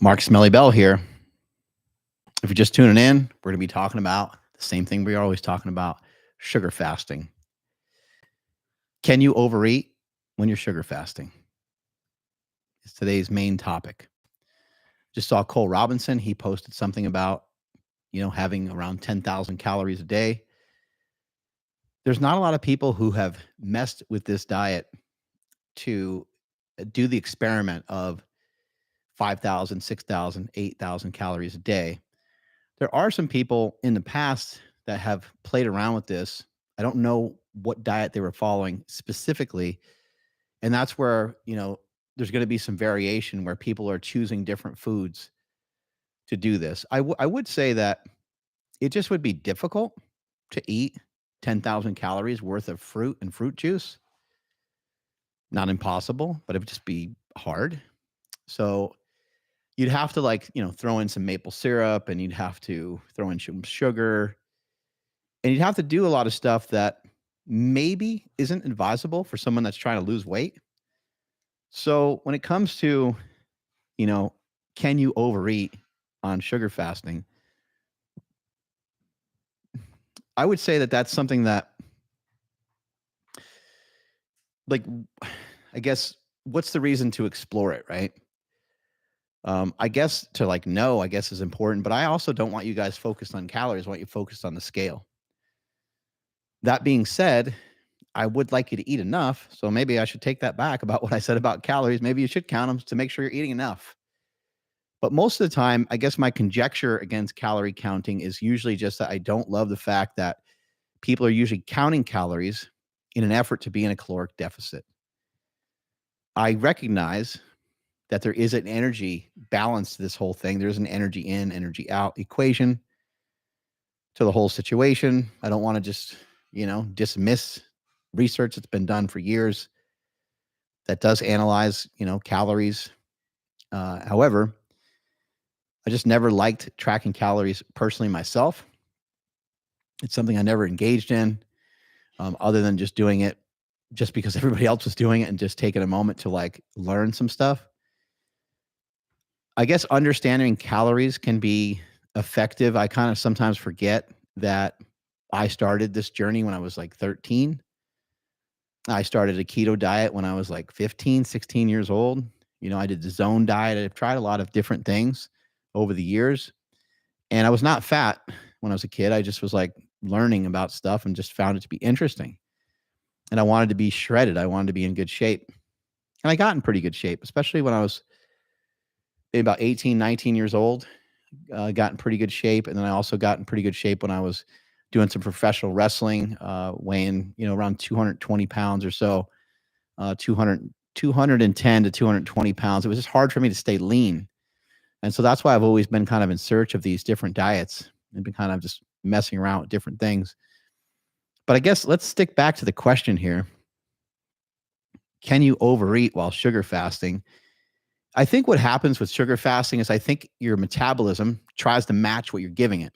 Mark Smelly Bell here. If you're just tuning in, we're going to be talking about the same thing we're always talking about, sugar fasting. Can you overeat when you're sugar fasting? It's today's main topic. Just saw Cole Robinson. He posted something about, having around 10,000 calories a day. There's not a lot of people who have messed with this diet to do the experiment of 5,000, 6,000, 8,000 calories a day. There are some people in the past that have played around with this. I don't know what diet they were following specifically. And that's where, there's going to be some variation where people are choosing different foods to do this. I would say that it just would be difficult to eat 10,000 calories worth of fruit and fruit juice. Not impossible, but it would just be hard. So you'd have to throw in some maple syrup, and you'd have to throw in some sugar, and you'd have to do a lot of stuff that maybe isn't advisable for someone that's trying to lose weight. So when it comes to, can you overeat on sugar fasting? I would say that that's something that, I guess, what's the reason to explore it, right? I guess to know, I guess, is important, but I also don't want you guys focused on calories. I want you focused on the scale. That being said, I would like you to eat enough. So maybe I should take that back about what I said about calories. Maybe you should count them to make sure you're eating enough. But most of the time, I guess my conjecture against calorie counting is usually just that I don't love the fact that people are usually counting calories in an effort to be in a caloric deficit. I recognize that there is an energy balance to this whole thing. There's an energy in, energy out equation to the whole situation. I don't want to just, dismiss research that's been done for years that does analyze, calories. However, I just never liked tracking calories personally myself. It's something I never engaged in, other than just doing it just because everybody else was doing it and just taking a moment to learn some stuff. I guess understanding calories can be effective. I kind of sometimes forget that I started this journey when I was 13. I started a keto diet when I was 15, 16 years old. I did the zone diet. I've tried a lot of different things over the years. And I was not fat when I was a kid. I just was learning about stuff and just found it to be interesting. And I wanted to be shredded. I wanted to be in good shape. And I got in pretty good shape, especially when I was about 18, 19 years old. Got in pretty good shape. And then I also got in pretty good shape when I was doing some professional wrestling, weighing, around 220 pounds or so, 210 to 220 pounds. It was just hard for me to stay lean. And so that's why I've always been kind of in search of these different diets and been kind of just messing around with different things. But I guess let's stick back to the question here. Can you overeat while sugar fasting? I think what happens with sugar fasting is I think your metabolism tries to match what you're giving it.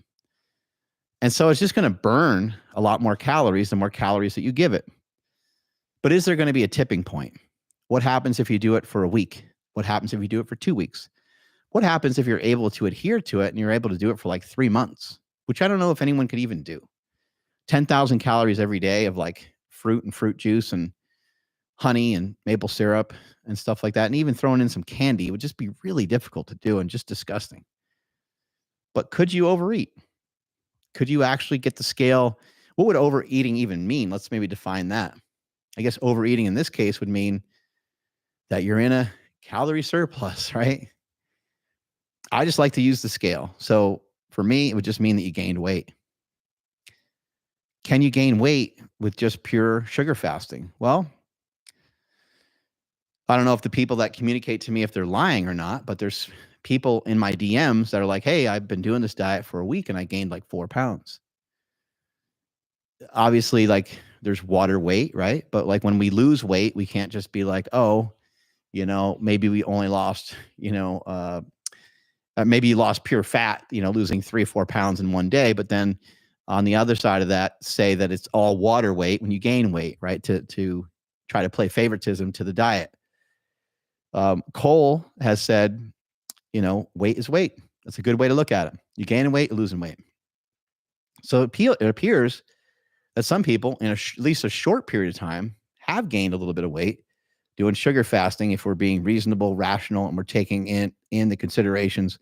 And so it's just going to burn a lot more calories the more calories that you give it. But is there going to be a tipping point? What happens if you do it for a week? What happens if you do it for 2 weeks? What happens if you're able to adhere to it and you're able to do it for 3 months, which I don't know if anyone could even do. 10,000 calories every day of fruit and fruit juice and honey and maple syrup and stuff like that. And even throwing in some candy would just be really difficult to do and just disgusting. But could you overeat? Could you actually get the scale? What would overeating even mean? Let's maybe define that. I guess overeating in this case would mean that you're in a calorie surplus, right? I just like to use the scale. So for me, it would just mean that you gained weight. Can you gain weight with just pure sugar fasting? Well, I don't know if the people that communicate to me, if they're lying or not, but there's people in my DMs that are like, hey, I've been doing this diet for a week and I gained 4 pounds. Obviously, there's water weight, right? But when we lose weight, we can't just be maybe we only lost, maybe you lost pure fat, losing 3 or 4 pounds in one day. But then on the other side of that, say that it's all water weight when you gain weight, right? To try to play favoritism to the diet. Cole has said, weight is weight. That's a good way to look at it. You gaining weight, you're losing weight. So it appears that some people in at least a short period of time have gained a little bit of weight doing sugar fasting if we're being reasonable, rational, and we're taking in the considerations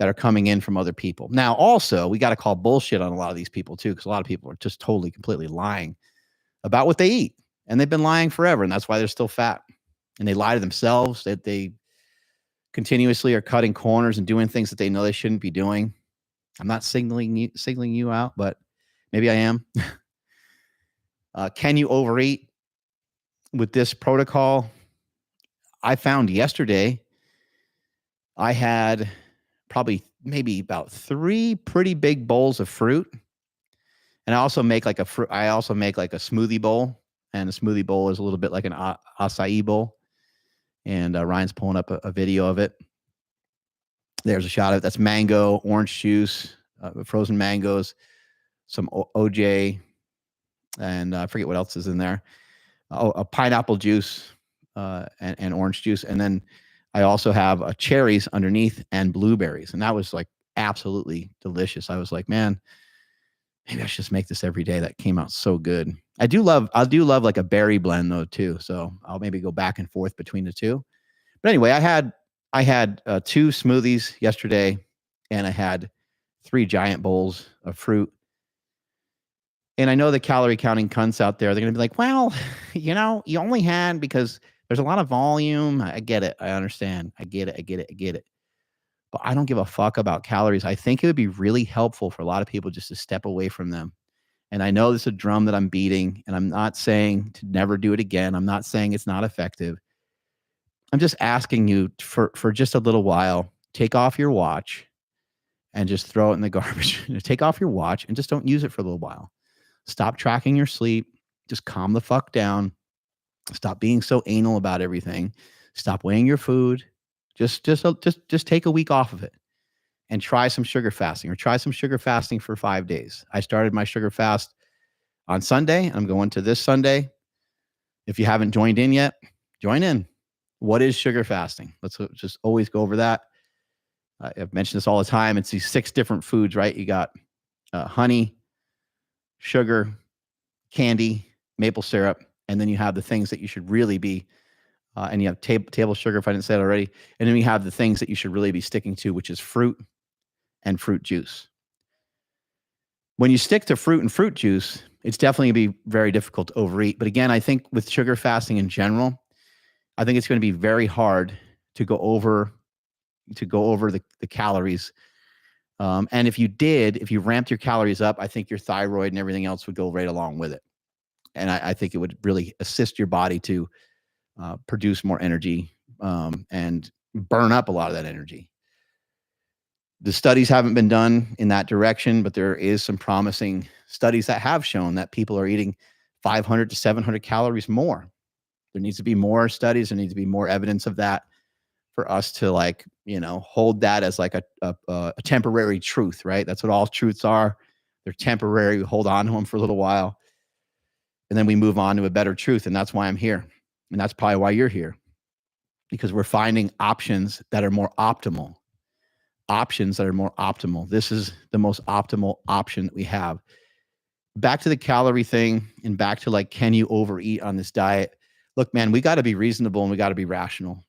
that are coming in from other people. Now, also, we got to call bullshit on a lot of these people too, because a lot of people are just totally, completely lying about what they eat. And they've been lying forever, and that's why they're still fat. And they lie to themselves that they continuously are cutting corners and doing things that they know they shouldn't be doing. I'm not signaling you out, but maybe I am. Can you overeat with this protocol? I found yesterday I had maybe about 3 pretty big bowls of fruit. And I also make like a smoothie bowl. And a smoothie bowl is a little bit like an acai bowl. And Ryan's pulling up a video of it. There's a shot of it. That's mango, orange juice, frozen mangoes, some OJ, and I forget what else is in there. A pineapple juice and orange juice. And then I also have cherries underneath and blueberries. And that was like absolutely delicious. I was like, man, maybe I should just make this every day. That came out so good. I do love like a berry blend though too. So I'll maybe go back and forth between the two. But anyway, I had 2 smoothies yesterday, and I had 3 giant bowls of fruit. And I know the calorie counting cunts out there, they're going to be like, well, you only had, because there's a lot of volume. I get it. I understand. I get it. But I don't give a fuck about calories. I think it would be really helpful for a lot of people just to step away from them. And I know this is a drum that I'm beating, and I'm not saying to never do it again. I'm not saying it's not effective. I'm just asking you for just a little while, take off your watch and just throw it in the garbage. Take off your watch and just don't use it for a little while. Stop tracking your sleep. Just calm the fuck down. Stop being so anal about everything. Stop weighing your food. Just take a week off of it and try some sugar fasting, or try some sugar fasting for 5 days. I started my sugar fast on Sunday. I'm going to this Sunday. If you haven't joined in yet, join in. What is sugar fasting? Let's just always go over that. I've mentioned this all the time. It's these 6 different foods, right? You got honey, sugar, candy, maple syrup, and then you have the things that you should really be, and you have table sugar, if I didn't say it already. And then we have the things that you should really be sticking to, which is fruit and fruit juice. When you stick to fruit and fruit juice, it's definitely going to be very difficult to overeat. But again, I think with sugar fasting in general, I think it's going to be very hard to go over the calories. And if you ramped your calories up, I think your thyroid and everything else would go right along with it. And I think it would really assist your body to produce more energy and burn up a lot of that energy. The studies haven't been done in that direction, but there is some promising studies that have shown that people are eating 500 to 700 calories more. There needs to be more studies. There needs to be more evidence of that for us to hold that as like a temporary truth, right? That's what all truths are. They're temporary. We hold on to them for a little while, and then we move on to a better truth. And that's why I'm here. And that's probably why you're here, because we're finding options that are more optimal. This is the most optimal option that we have. Back to the calorie thing, and back to can you overeat on this diet? Look, man, we got to be reasonable and we got to be rational.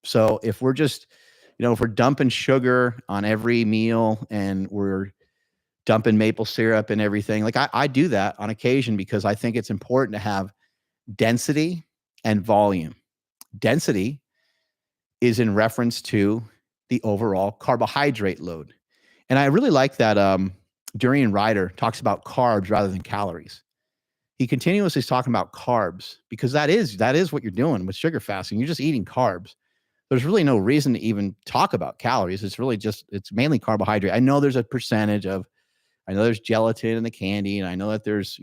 So if we're just, if we're dumping sugar on every meal and we're dumping maple syrup and everything, I do that on occasion because I think it's important to have density and volume. Density is in reference to the overall carbohydrate load. And I really like that Durian Ryder talks about carbs rather than calories. He continuously is talking about carbs because that is what you're doing with sugar fasting. You're just eating carbs. There's really no reason to even talk about calories. It's really it's mainly carbohydrate. I know there's a percentage of, I know there's gelatin in the candy, and I know that there's,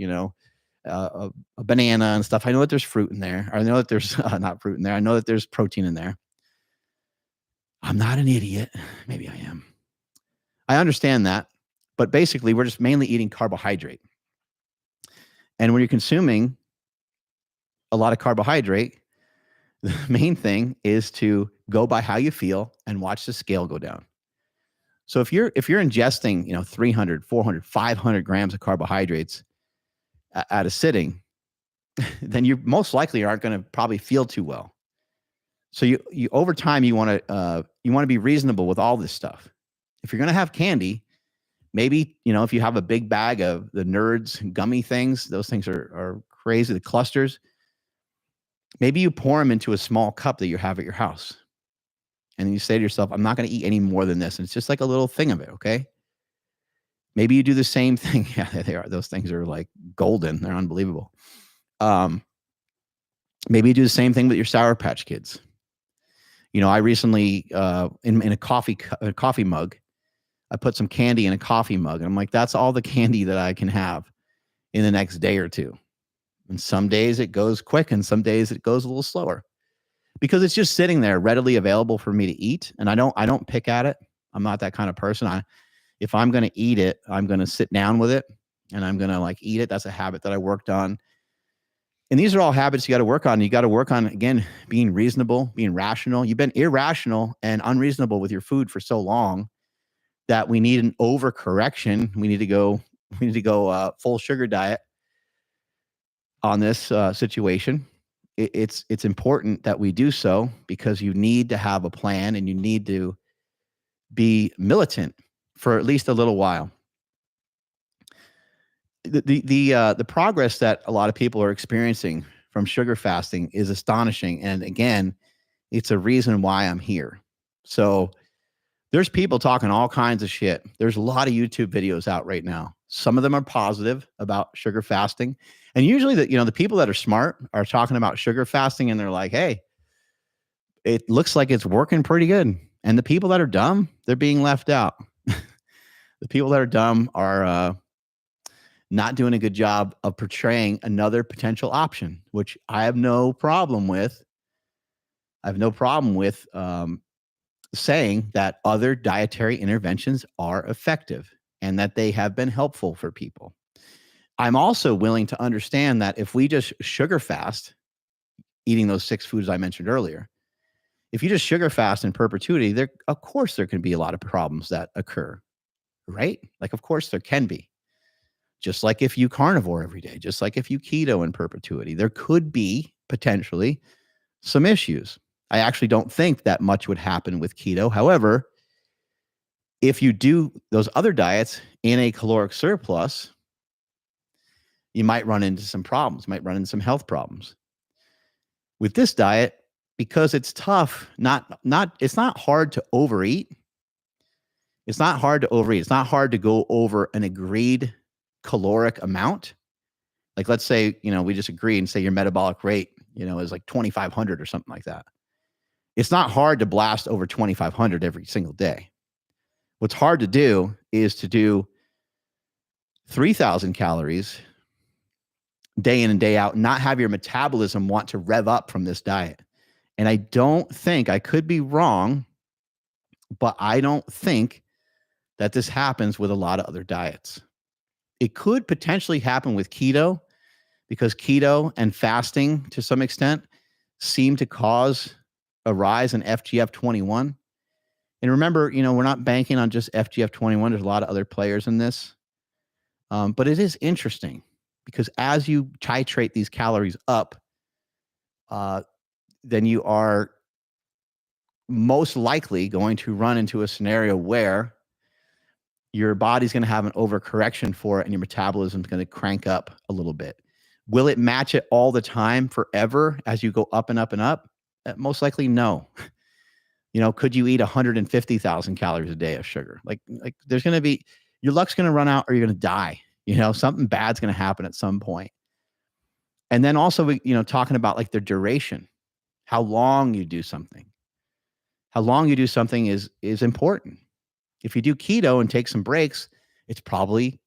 a banana and stuff. I know that there's fruit in there. I know that there's not fruit in there. I know that there's protein in there. I'm not an idiot. Maybe I am. I understand that. But basically, we're just mainly eating carbohydrate. And when you're consuming a lot of carbohydrate, The main thing is to go by how you feel and watch the scale go down. So if you're ingesting, 300, 400, 500 grams of carbohydrates at a sitting, then you most likely aren't going to probably feel too well. So you over time you want to be reasonable with all this stuff. If you're going to have candy, maybe, if you have a big bag of the Nerds gummy things, those things are crazy, the clusters. Maybe you pour them into a small cup that you have at your house. And then you say to yourself, I'm not going to eat any more than this. And it's just like a little thing of it, okay? Maybe you do the same thing. Yeah, they are. Those things are like golden. They're unbelievable. Maybe you do the same thing with your Sour Patch Kids. I recently, in a coffee mug, I put some candy in a coffee mug. And I'm like, that's all the candy that I can have in the next day or two. And some days it goes quick and some days it goes a little slower because it's just sitting there readily available for me to eat. And I don't pick at it. I'm not that kind of person. If I'm going to eat it, I'm going to sit down with it and I'm going to eat it. That's a habit that I worked on. And these are all habits you got to work on. You got to work on, again, being reasonable, being rational. You've been irrational and unreasonable with your food for so long that we need an overcorrection. We need to go full sugar diet on this situation. It's important that we do so because you need to have a plan and you need to be militant for at least a little while. The progress that a lot of people are experiencing from sugar fasting is astonishing. And again, it's a reason why I'm here. So there's people talking all kinds of shit. There's a lot of YouTube videos out right now. Some of them are positive about sugar fasting. And usually the people that are smart are talking about sugar fasting and they're like, hey, it looks like it's working pretty good. And the people that are dumb, they're being left out. The people that are dumb are not doing a good job of portraying another potential option, which I have no problem with. I have no problem with saying that other dietary interventions are effective and that they have been helpful for people. I'm also willing to understand that if we just sugar fast, eating those 6 foods I mentioned earlier, if you just sugar fast in perpetuity, of course there can be a lot of problems that occur, right? Of course there can be. Just like if you carnivore every day, just like if you keto in perpetuity, there could be potentially some issues. I actually don't think that much would happen with keto. However, if you do those other diets in a caloric surplus, you might run into some problems, might run into some health problems. With this diet, because it's tough, it's not hard to overeat. It's not hard to overeat. It's not hard to go over an agreed caloric amount. Let's say, we just agree and say your metabolic rate, is 2,500 or something like that. It's not hard to blast over 2,500 every single day. What's hard to do is to do 3,000 calories day in and day out, not have your metabolism want to rev up from this diet. And I could be wrong, but I don't think that this happens with a lot of other diets. It could potentially happen with keto because keto and fasting to some extent seem to cause a rise in FGF21. And remember, we're not banking on just FGF21. There's a lot of other players in this. But it is interesting because as you titrate these calories up, then you are most likely going to run into a scenario where your body's going to have an overcorrection for it and your metabolism is going to crank up a little bit. Will it match it all the time forever as you go up and up and up? Most likely no. Could you eat 150,000 calories a day of sugar? There's going to be, your luck's going to run out or you're going to die. Something bad's going to happen at some point. And then also, talking about the duration, how long you do something. How long you do something is important. If you do keto and take some breaks, it's probably,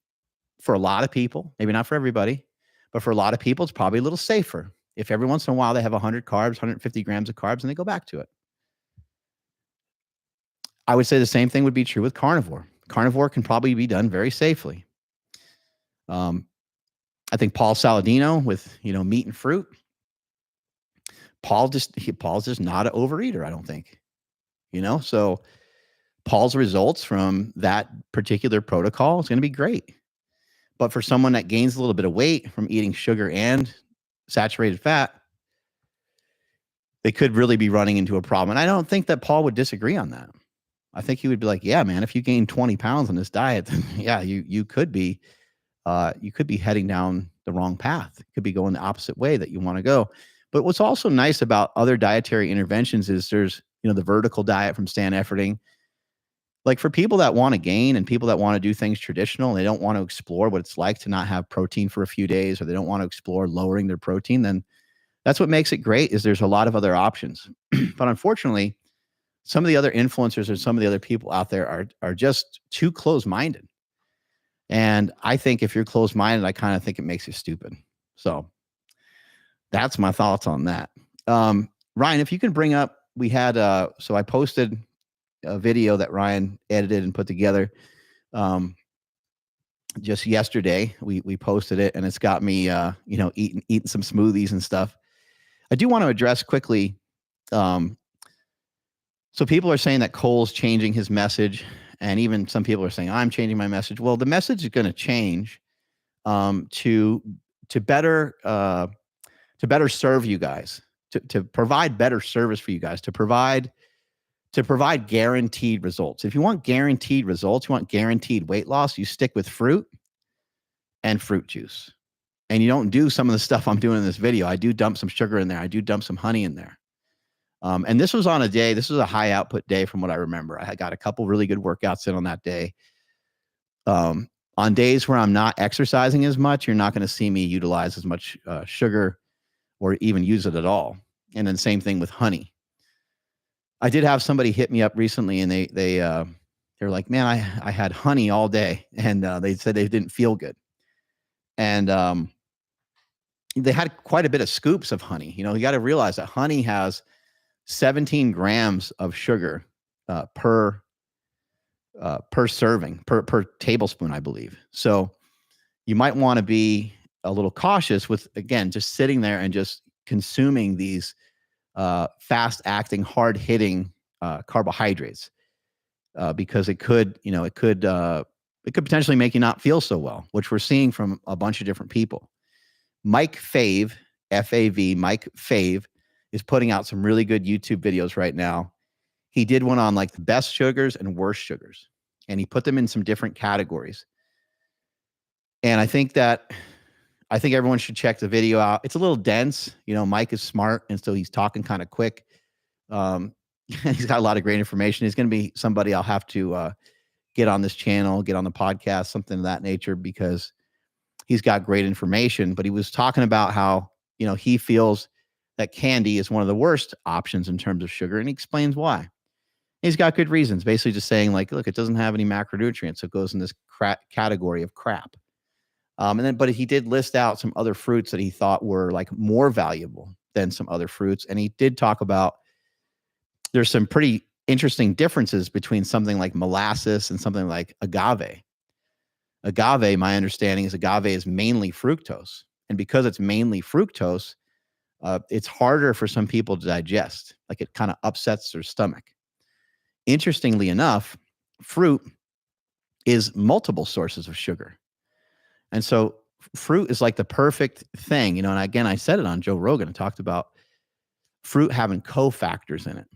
for a lot of people, maybe not for everybody, but for a lot of people, it's probably a little safer. If every once in a while they have 100 carbs, 150 grams of carbs, and they go back to it. I would say the same thing would be true with carnivore. Carnivore can probably be done very safely. I think Paul Saladino with, meat and fruit. Paul's just not an overeater, I don't think. So Paul's results from that particular protocol is going to be great. But for someone that gains a little bit of weight from eating sugar and saturated fat, they could really be running into a problem. And I don't think that Paul would disagree on that. I think he would be like, yeah, man, if you gain 20 pounds on this diet, then yeah, you could be heading down the wrong path. You could be going the opposite way that you want to go. But what's also nice about other dietary interventions is there's, the vertical diet from Stan Efferding. Like for people that want to gain and people that want to do things traditional, they don't want to explore what it's like to not have protein for a few days, or they don't want to explore lowering their protein, then that's what makes it great is there's a lot of other options. But unfortunately, some of the other influencers or some of the other people out there are just too close-minded. And I think if you're close-minded, I kind of think it makes you stupid. So that's my thoughts on that. Ryan, if you can bring up, we had, so I posted a video that Ryan edited and put together just yesterday. We posted it, and it's got me, eating some smoothies and stuff. I do want to address quickly. So people are saying that Cole's changing his message, and even some people are saying I'm changing my message. Well, the message is going to change to better serve you guys, to provide better service for you guys, to provide guaranteed results. If you want guaranteed results, you want guaranteed weight loss, you stick with fruit and fruit juice. And you don't do some of the stuff I'm doing in this video. I do dump some sugar in there. I do dump some honey in there. And this was on a day, this was a high output day from what I remember. I got a couple really good workouts in on that day. On days where I'm not exercising as much, you're not going to see me utilize as much sugar or even use it at all. And then same thing with honey. I did have somebody hit me up recently, and they're like, man, I had honey all day, and they said they didn't feel good. And they had quite a bit of scoops of honey. You got to realize that honey has 17 grams of sugar per serving, per tablespoon, I believe. So you might want to be a little cautious with, again, just sitting there and just consuming these fast-acting, hard-hitting carbohydrates, because it could potentially make you not feel so well, which we're seeing from a bunch of different people. Mike Fave, F-A-V, Mike Fave, is putting out some really good YouTube videos right now. He did one on like the best sugars and worst sugars, and he put them in some different categories. And I think everyone should check the video out. It's a little dense. Mike is smart, and so he's talking kind of quick. He's got a lot of great information. He's going to be somebody I'll have to get on this channel, get on the podcast, something of that nature, because he's got great information. But he was talking about how, he feels that candy is one of the worst options in terms of sugar, and he explains why. He's got good reasons, basically just saying like, look, it doesn't have any macronutrients, so it goes in this category of crap. But he did list out some other fruits that he thought were like more valuable than some other fruits. And he did talk about there's some pretty interesting differences between something like molasses and something like agave. Agave, my understanding is agave is mainly fructose. And because it's mainly fructose, it's harder for some people to digest. Like it kind of upsets their stomach. Interestingly enough, fruit is multiple sources of sugar. And so fruit is like the perfect thing, and again, I said it on Joe Rogan. I talked about fruit having cofactors in it.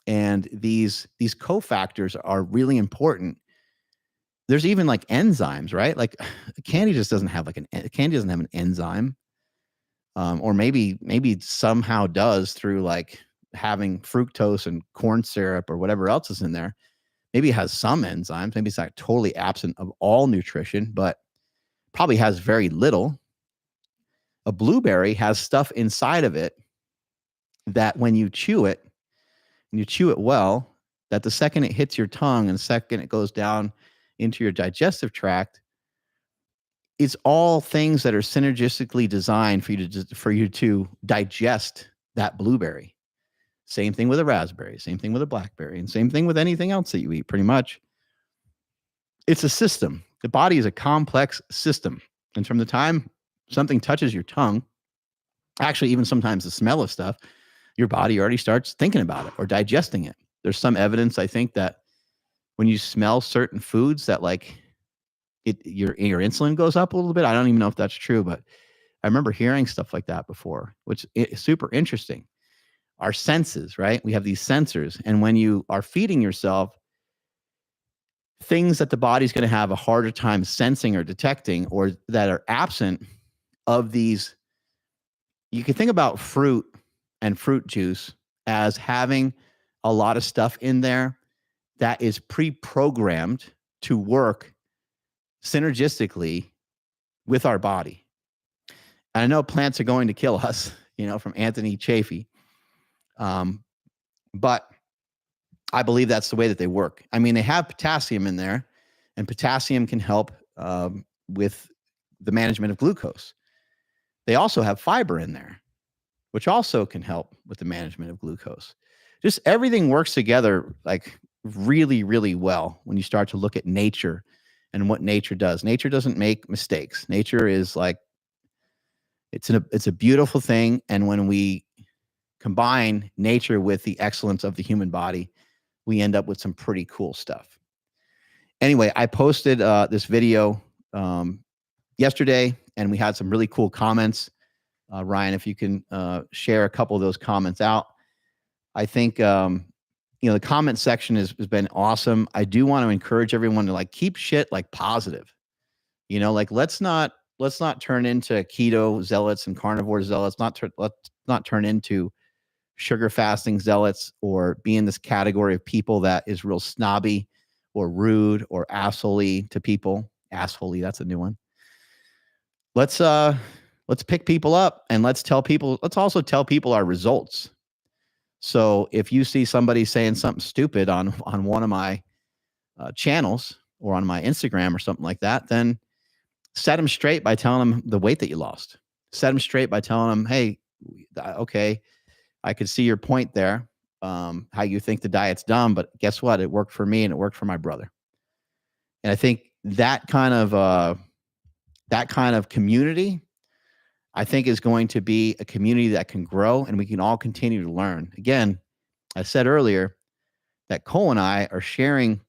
And these cofactors are really important. There's even like enzymes, right? Like candy just doesn't have candy doesn't have an enzyme. Or maybe somehow does through like having fructose and corn syrup or whatever else is in there. Maybe it has some enzymes. Maybe it's not totally absent of all nutrition, but probably has very little. A blueberry has stuff inside of it that when you chew it, and you chew it well, that the second it hits your tongue and the second it goes down into your digestive tract, it's all things that are synergistically designed for you to digest that blueberry. Same thing with a raspberry, same thing with a blackberry, and same thing with anything else that you eat, pretty much. It's a system. The body is a complex system. And from the time something touches your tongue, actually even sometimes the smell of stuff, your body already starts thinking about it or digesting it. There's some evidence, I think, that when you smell certain foods that like your insulin goes up a little bit. I don't even know if that's true, but I remember hearing stuff like that before, which is super interesting. Our senses, right? We have these sensors. And when you are feeding yourself things that the body's going to have a harder time sensing or detecting, or that are absent of these, you can think about fruit and fruit juice as having a lot of stuff in there that is pre-programmed to work synergistically with our body. And I know plants are going to kill us, from Anthony Chaffee. But I believe that's the way that they work. I mean, they have potassium in there, and potassium can help with the management of glucose. They also have fiber in there, which also can help with the management of glucose. Just everything works together like really, really well when you start to look at nature and what nature does. Nature doesn't make mistakes. Nature is like, it's a beautiful thing. And when we combine nature with the excellence of the human body, we end up with some pretty cool stuff. Anyway, I posted this video yesterday, and we had some really cool comments. Ryan, if you can share a couple of those comments out. I think, the comment section has been awesome. I do want to encourage everyone to keep shit positive. Let's not turn into keto zealots and carnivore zealots. Let's not turn into sugar fasting zealots or be in this category of people that is real snobby or rude or assholey to people. Assholey, that's a new one. Let's pick people up, and let's also tell people our results. So if you see somebody saying something stupid on one of my channels or on my Instagram or something like that, then set them straight by telling them the weight that you lost. Set them straight by telling them, hey, okay, I could see your point there, how you think the diet's dumb, but guess what? It worked for me and it worked for my brother. And I think that kind of community, I think, is going to be a community that can grow, and we can all continue to learn. Again, I said earlier that Cole and I are sharing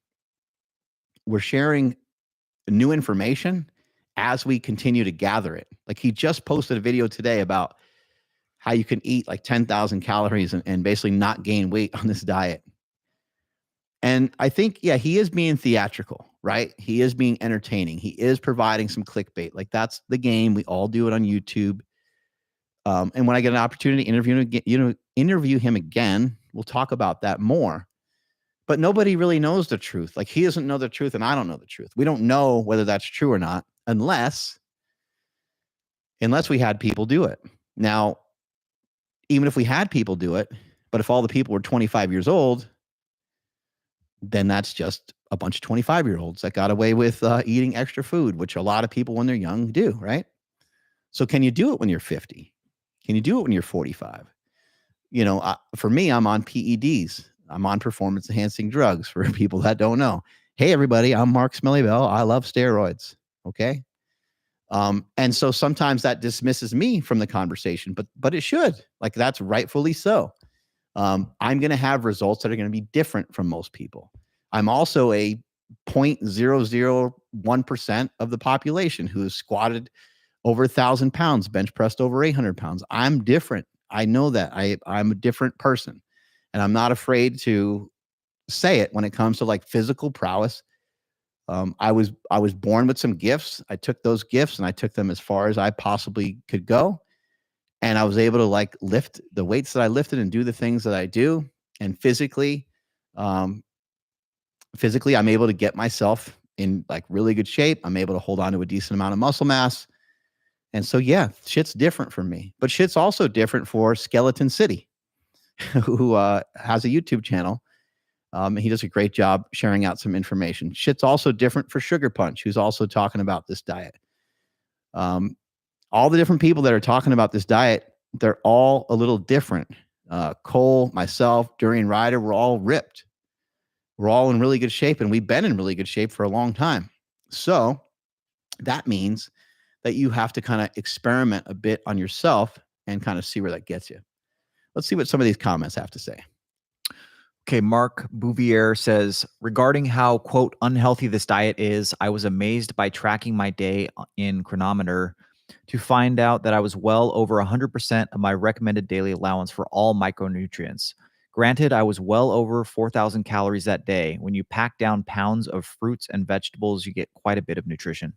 new information as we continue to gather it. Like, he just posted a video today about how you can eat 10,000 calories and basically not gain weight on this diet. And I think, yeah, he is being theatrical, right? He is being entertaining. He is providing some clickbait. That's the game. We all do it on YouTube. And when I get an opportunity to interview him again, we'll talk about that more. But nobody really knows the truth. He doesn't know the truth, and I don't know the truth. We don't know whether that's true or not unless we had people do it. Now, even if we had people do it, but if all the people were 25 years old, then that's just a bunch of 25-year-olds that got away with eating extra food, which a lot of people when they're young do, right? So can you do it when you're 50? Can you do it when you're 45? For me, I'm on PEDs. I'm on performance-enhancing drugs, for people that don't know. Hey, everybody, I'm Mark Smelly Bell. I love steroids, okay? And so sometimes that dismisses me from the conversation, but it should. That's rightfully so. I'm going to have results that are going to be different from most people. I'm also a 0.001% of the population who has squatted over 1,000 pounds, bench pressed over 800 pounds. I'm different. I know that. I'm a different person, and I'm not afraid to say it when it comes to physical prowess. I was born with some gifts. I took those gifts and I took them as far as I possibly could go. And I was able to lift the weights that I lifted and do the things that I do. And physically, I'm able to get myself in really good shape. I'm able to hold on to a decent amount of muscle mass. And so, yeah, shit's different for me, but shit's also different for Skeleton City, who has a YouTube channel. He does a great job sharing out some information. Shit's also different for Sugar Punch, who's also talking about this diet. All the different people that are talking about this diet, they're all a little different. Cole, myself, Durian Ryder, we're all ripped. We're all in really good shape, and we've been in really good shape for a long time. So that means that you have to kind of experiment a bit on yourself and kind of see where that gets you. Let's see what some of these comments have to say. Okay, Mark Bouvier says, regarding how, quote, unhealthy this diet is, I was amazed by tracking my day in Chronometer to find out that I was well over 100% of my recommended daily allowance for all micronutrients. Granted, I was well over 4,000 calories that day. When you pack down pounds of fruits and vegetables, you get quite a bit of nutrition.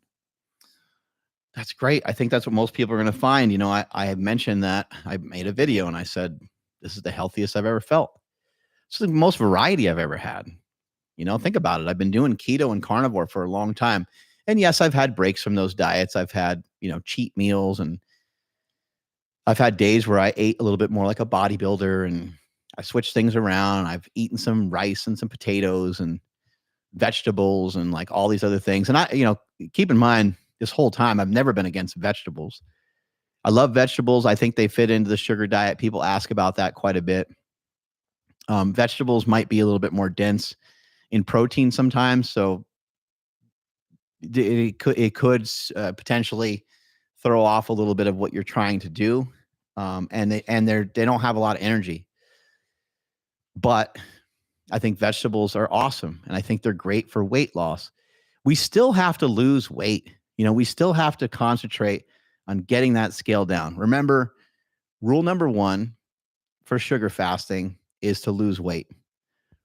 That's great. I think that's what most people are going to find. You know, I had mentioned that I made a video and I said, this is the healthiest I've ever felt. It's the most variety I've ever had. You know, think about it. I've been doing keto and carnivore for a long time. And yes, I've had breaks from those diets. I've had, you know, cheat meals, and I've had days where I ate a little bit more like a bodybuilder and I switched things around. I've eaten some rice and some potatoes and vegetables and like all these other things. And I, you know, keep in mind this whole time, I've never been against vegetables. I love vegetables. I think they fit into the sugar diet. People ask about that quite a bit. Vegetables might be a little bit more dense in protein sometimes, so it could potentially throw off a little bit of what you're trying to do, and they don't have a lot of energy. But I think vegetables are awesome, and I think they're great for weight loss. We still have to lose weight. You know, we still have to concentrate on getting that scale down. Remember, rule number 1 for sugar fasting is to lose weight.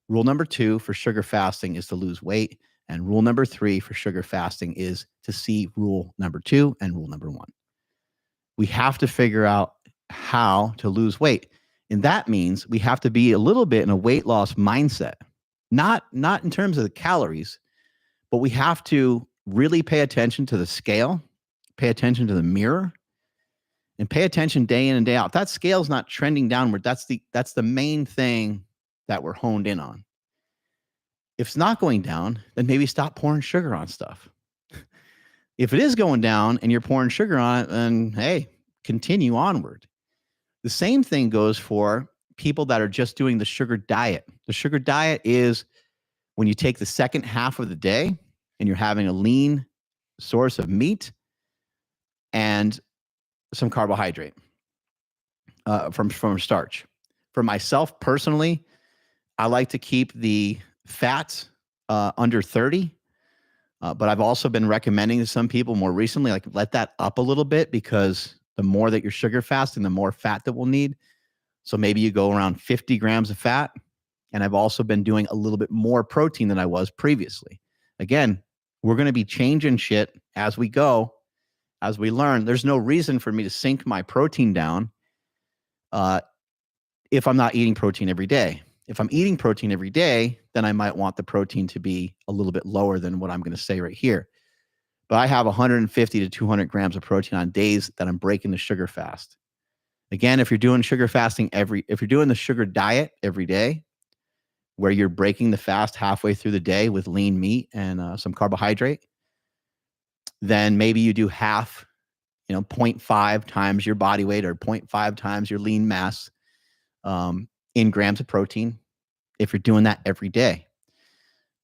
Rule number 2 for sugar fasting is to lose weight. And rule number 3 for sugar fasting is to see rule number 2 and rule number 1. We have to figure out how to lose weight. And that means we have to be a little bit in a weight loss mindset, not in terms of the calories, but we have to really pay attention to the scale, pay attention to the mirror, and pay attention day in and day out. If that scale's not trending downward, that's the main thing that we're honed in on. If it's not going down, then maybe stop pouring sugar on stuff. If it is going down and you're pouring sugar on it, then hey, continue onward. The same thing goes for people that are just doing the sugar diet. The sugar diet is when you take the second half of the day and you're having a lean source of meat and some carbohydrate from starch. For myself personally, I like to keep the fats under 30, but I've also been recommending to some people more recently, like let that up a little bit, because the more that you're sugar fasting, the more fat that we'll need. So maybe you go around 50 grams of fat. And I've also been doing a little bit more protein than I was previously. Again, we're going to be changing shit as we go, as we learn. There's no reason for me to sink my protein down if I'm not eating protein every day. If I'm eating protein every day, then I might want the protein to be a little bit lower than what I'm going to say right here. But I have 150 to 200 grams of protein on days that I'm breaking the sugar fast. Again, if you're doing sugar fasting if you're doing the sugar diet every day, where you're breaking the fast halfway through the day with lean meat and some carbohydrate, then maybe you do half, 0.5 times your body weight or 0.5 times your lean mass in grams of protein. If you're doing that every day,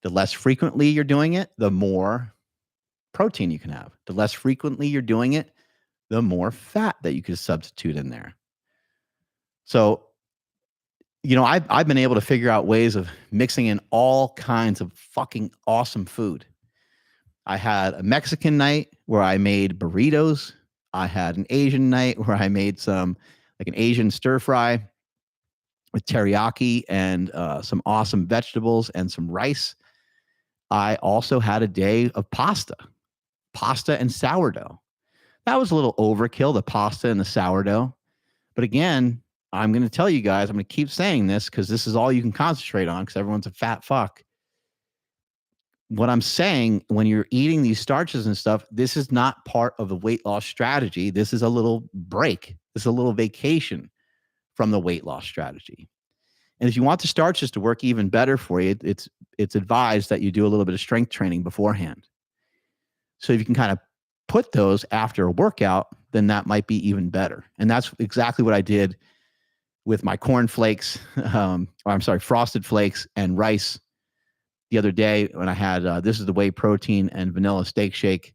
the less frequently you're doing it, the more protein you can have. The less frequently you're doing it, the more fat that you could substitute in there. So, I've been able to figure out ways of mixing in all kinds of fucking awesome food. I had a Mexican night where I made burritos. I had an Asian night where I made some, like an Asian stir fry with teriyaki and some awesome vegetables and some rice. I also had a day of pasta and sourdough. That was a little overkill, the pasta and the sourdough. But again, I'm going to tell you guys, I'm going to keep saying this because this is all you can concentrate on because everyone's a fat fuck. What I'm saying, when you're eating these starches and stuff, this is not part of the weight loss strategy. This is a little break. This is a little vacation from the weight loss strategy. And if you want the starches to work even better for you, it's advised that you do a little bit of strength training beforehand. So if you can kind of put those after a workout, then that might be even better. And that's exactly what I did with my corn flakes, frosted flakes and rice the other day when I had, this is the whey protein and vanilla steak shake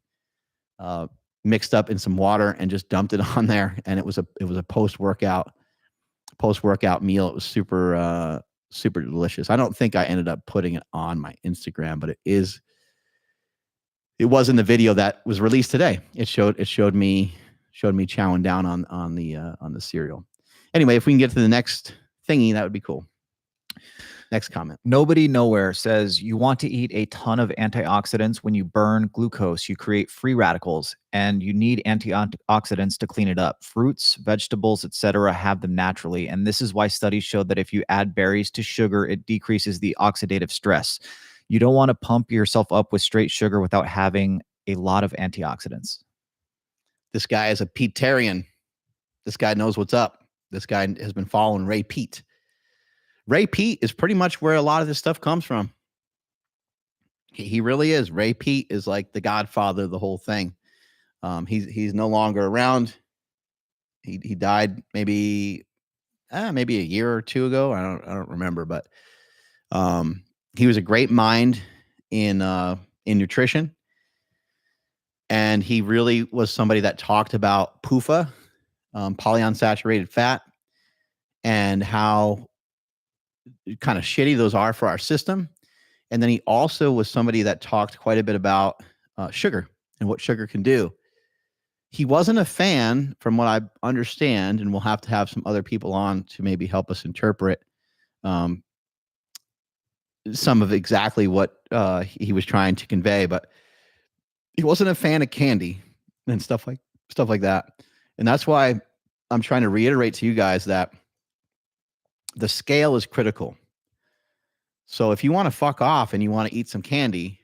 mixed up in some water and just dumped it on there. And it was a post-workout post-workout meal. It was super delicious. I don't think I ended up putting it on my Instagram, but it was in the video that was released today. It showed me chowing down on the cereal. Anyway, if we can get to the next thingy, that would be cool. Next comment. Nobody Nowhere says you want to eat a ton of antioxidants. When you burn glucose, you create free radicals, and you need antioxidants to clean it up. Fruits, vegetables, etc. have them naturally, and this is why studies show that if you add berries to sugar, it decreases the oxidative stress. You don't want to pump yourself up with straight sugar without having a lot of antioxidants. This guy is a Petarian. This guy knows what's up. This guy has been following Ray Pete. Ray Pete is pretty much where a lot of this stuff comes from. He really is. Ray Pete is like the godfather of the whole thing. He's no longer around. He died maybe a year or two ago. I don't remember, but he was a great mind in nutrition, and he really was somebody that talked about PUFA, polyunsaturated fat, and how kind of shitty those are for our system. And then he also was somebody that talked quite a bit about sugar and what sugar can do. He wasn't a fan, from what I understand, and we'll have to have some other people on to maybe help us interpret some of exactly what he was trying to convey, but he wasn't a fan of candy and stuff like that. And that's why I'm trying to reiterate to you guys that the scale is critical. So if you want to fuck off and you want to eat some candy,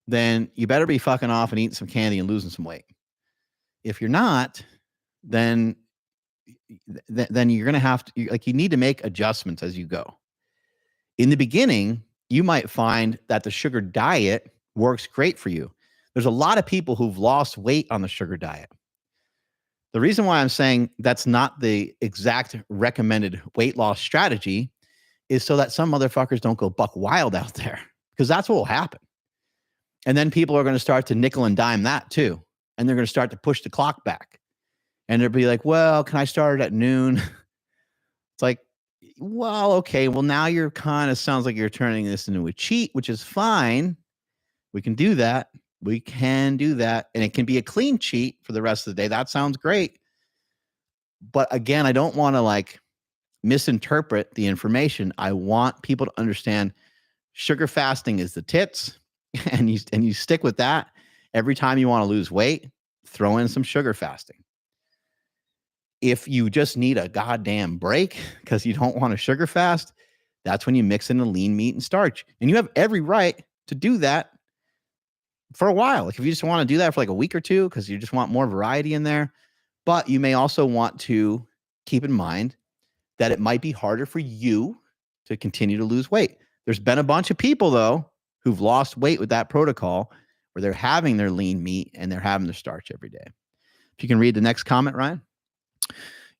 then you better be fucking off and eating some candy and losing some weight. If you're not, then you're going to have to, you need to make adjustments as you go. In the beginning, you might find that the sugar diet works great for you. There's a lot of people who've lost weight on the sugar diet. The reason why I'm saying that's not the exact recommended weight loss strategy is so that some motherfuckers don't go buck wild out there, because that's what will happen. And then people are going to start to nickel and dime that too. And they're going to start to push the clock back. And they'll be like, well, can I start it at noon? It's like, well, okay. Well, now you're kind of sounds like you're turning this into a cheat, which is fine. We can do that. We can do that. And it can be a clean cheat for the rest of the day. That sounds great. But again, I don't want to misinterpret the information. I want people to understand sugar fasting is the tits, and you stick with that. Every time you want to lose weight, throw in some sugar fasting. If you just need a goddamn break because you don't want to sugar fast, that's when you mix in the lean meat and starch. And you have every right to do that for a while. If you just want to do that for a week or two because you just want more variety in there. But you may also want to keep in mind that it might be harder for you to continue to lose weight. There's been a bunch of people, though, who've lost weight with that protocol where they're having their lean meat and they're having their starch every day. If you can read the next comment, Ryan.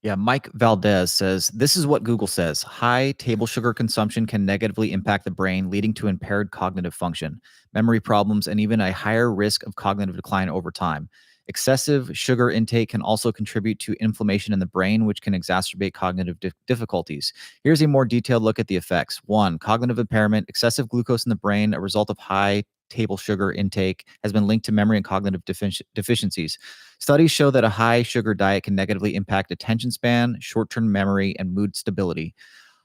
Yeah, Mike Valdez says, this is what Google says. High table sugar consumption can negatively impact the brain, leading to impaired cognitive function, memory problems, and even a higher risk of cognitive decline over time. Excessive sugar intake can also contribute to inflammation in the brain, which can exacerbate cognitive difficulties. Here's a more detailed look at the effects. 1. Cognitive impairment. Excessive glucose in the brain, a result of high table sugar intake, has been linked to memory and cognitive deficiencies. Studies show that a high sugar diet can negatively impact attention span, short-term memory, and mood stability.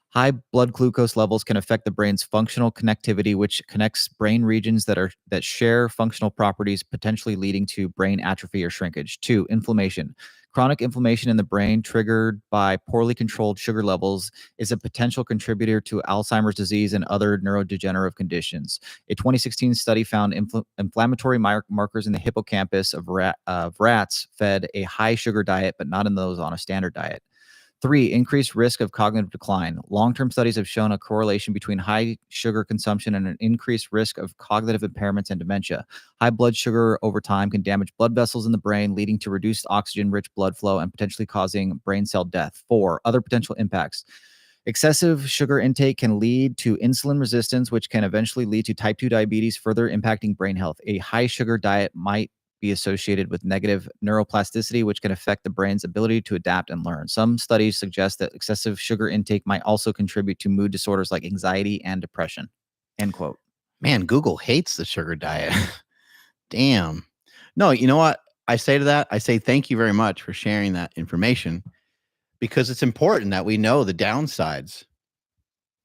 High blood glucose levels can affect the brain's functional connectivity, which connects brain regions that share functional properties, potentially leading to brain atrophy or shrinkage. 2. Inflammation. Chronic inflammation in the brain triggered by poorly controlled sugar levels is a potential contributor to Alzheimer's disease and other neurodegenerative conditions. A 2016 study found inflammatory markers in the hippocampus of rats fed a high sugar diet, but not in those on a standard diet. 3. Increased risk of cognitive decline. Long-term studies have shown a correlation between high sugar consumption and an increased risk of cognitive impairments and dementia. High blood sugar over time can damage blood vessels in the brain, leading to reduced oxygen-rich blood flow and potentially causing brain cell death. 4. Other potential impacts. Excessive sugar intake can lead to insulin resistance, which can eventually lead to type 2 diabetes, further impacting brain health. A high sugar diet might be associated with negative neuroplasticity, which can affect the brain's ability to adapt and learn. Some studies suggest that excessive sugar intake might also contribute to mood disorders like anxiety and depression. End quote. Man, Google hates the sugar diet. Damn. No, you know what I say to that? I say thank you very much for sharing that information, because it's important that we know the downsides.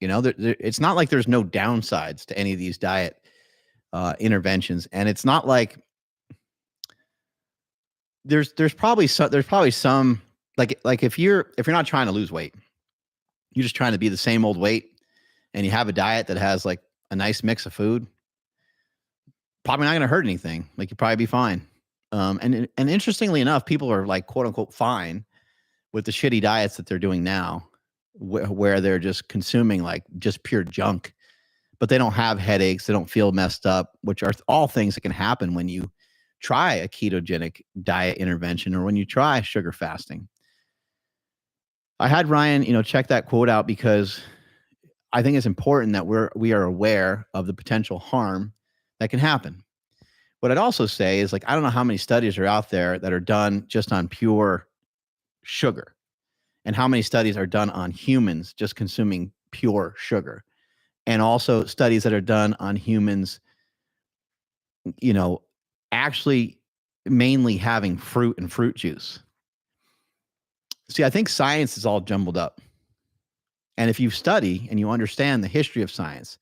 You know, it's not like there's no downsides to any of these diet interventions, and it's not like there's probably some like if you're not trying to lose weight, you're just trying to be the same old weight, and you have a diet that has like a nice mix of food, probably not going to hurt anything. Like you'll probably be fine. And interestingly enough, people are like quote unquote fine with the shitty diets that they're doing now, where they're just consuming like just pure junk, but they don't have headaches, they don't feel messed up, which are all things that can happen when you try a ketogenic diet intervention or when you try sugar fasting. I had Ryan, check that quote out, because I think it's important that we are aware of the potential harm that can happen. What I'd also say is, like, I don't know how many studies are out there that are done just on pure sugar, and how many studies are done on humans just consuming pure sugar, and also studies that are done on humans, actually mainly having fruit and fruit juice. See, I think science is all jumbled up. And if you study and you understand the history of science,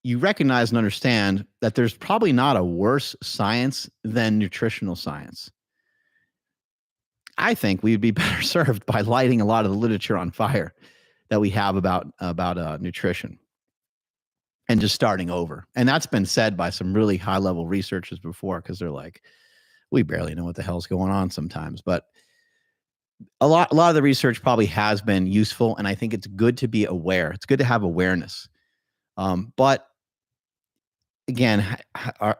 you recognize and understand that there's probably not a worse science than nutritional science. I think we'd be better served by lighting a lot of the literature on fire that we have about nutrition, and just starting over. And that's been said by some really high level researchers before, because they're like, we barely know what the hell's going on sometimes. But a lot of the research probably has been useful, and I think it's good to be aware. It's good to have awareness. But again,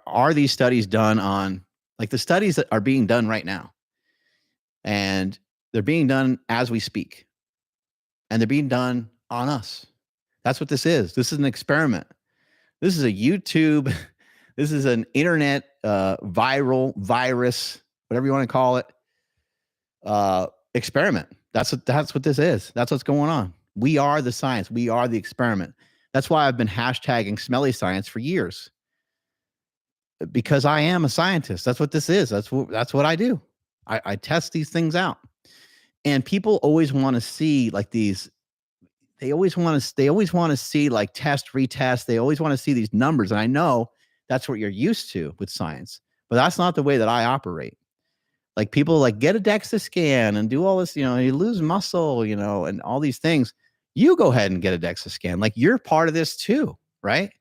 are these studies done on, like, the studies that are being done right now? And they're being done as we speak. And they're being done on us. That's what this is. This is an experiment. This is a YouTube. This is an internet viral virus, whatever you want to call it, experiment. That's what this is. That's what's going on. We are the science. We are the experiment. That's why I've been hashtagging Smelly Science for years, because I am a scientist. That's what this is. That's what I do. I test these things out, and people always want to see like these. They always want to see like test, retest. They always want to see these numbers, and I know that's what you're used to with science, but that's not the way that I operate. Like, people like, get a DEXA scan and do all this, you lose muscle, and all these things. You go ahead and get a DEXA scan. Like, you're part of this too, right?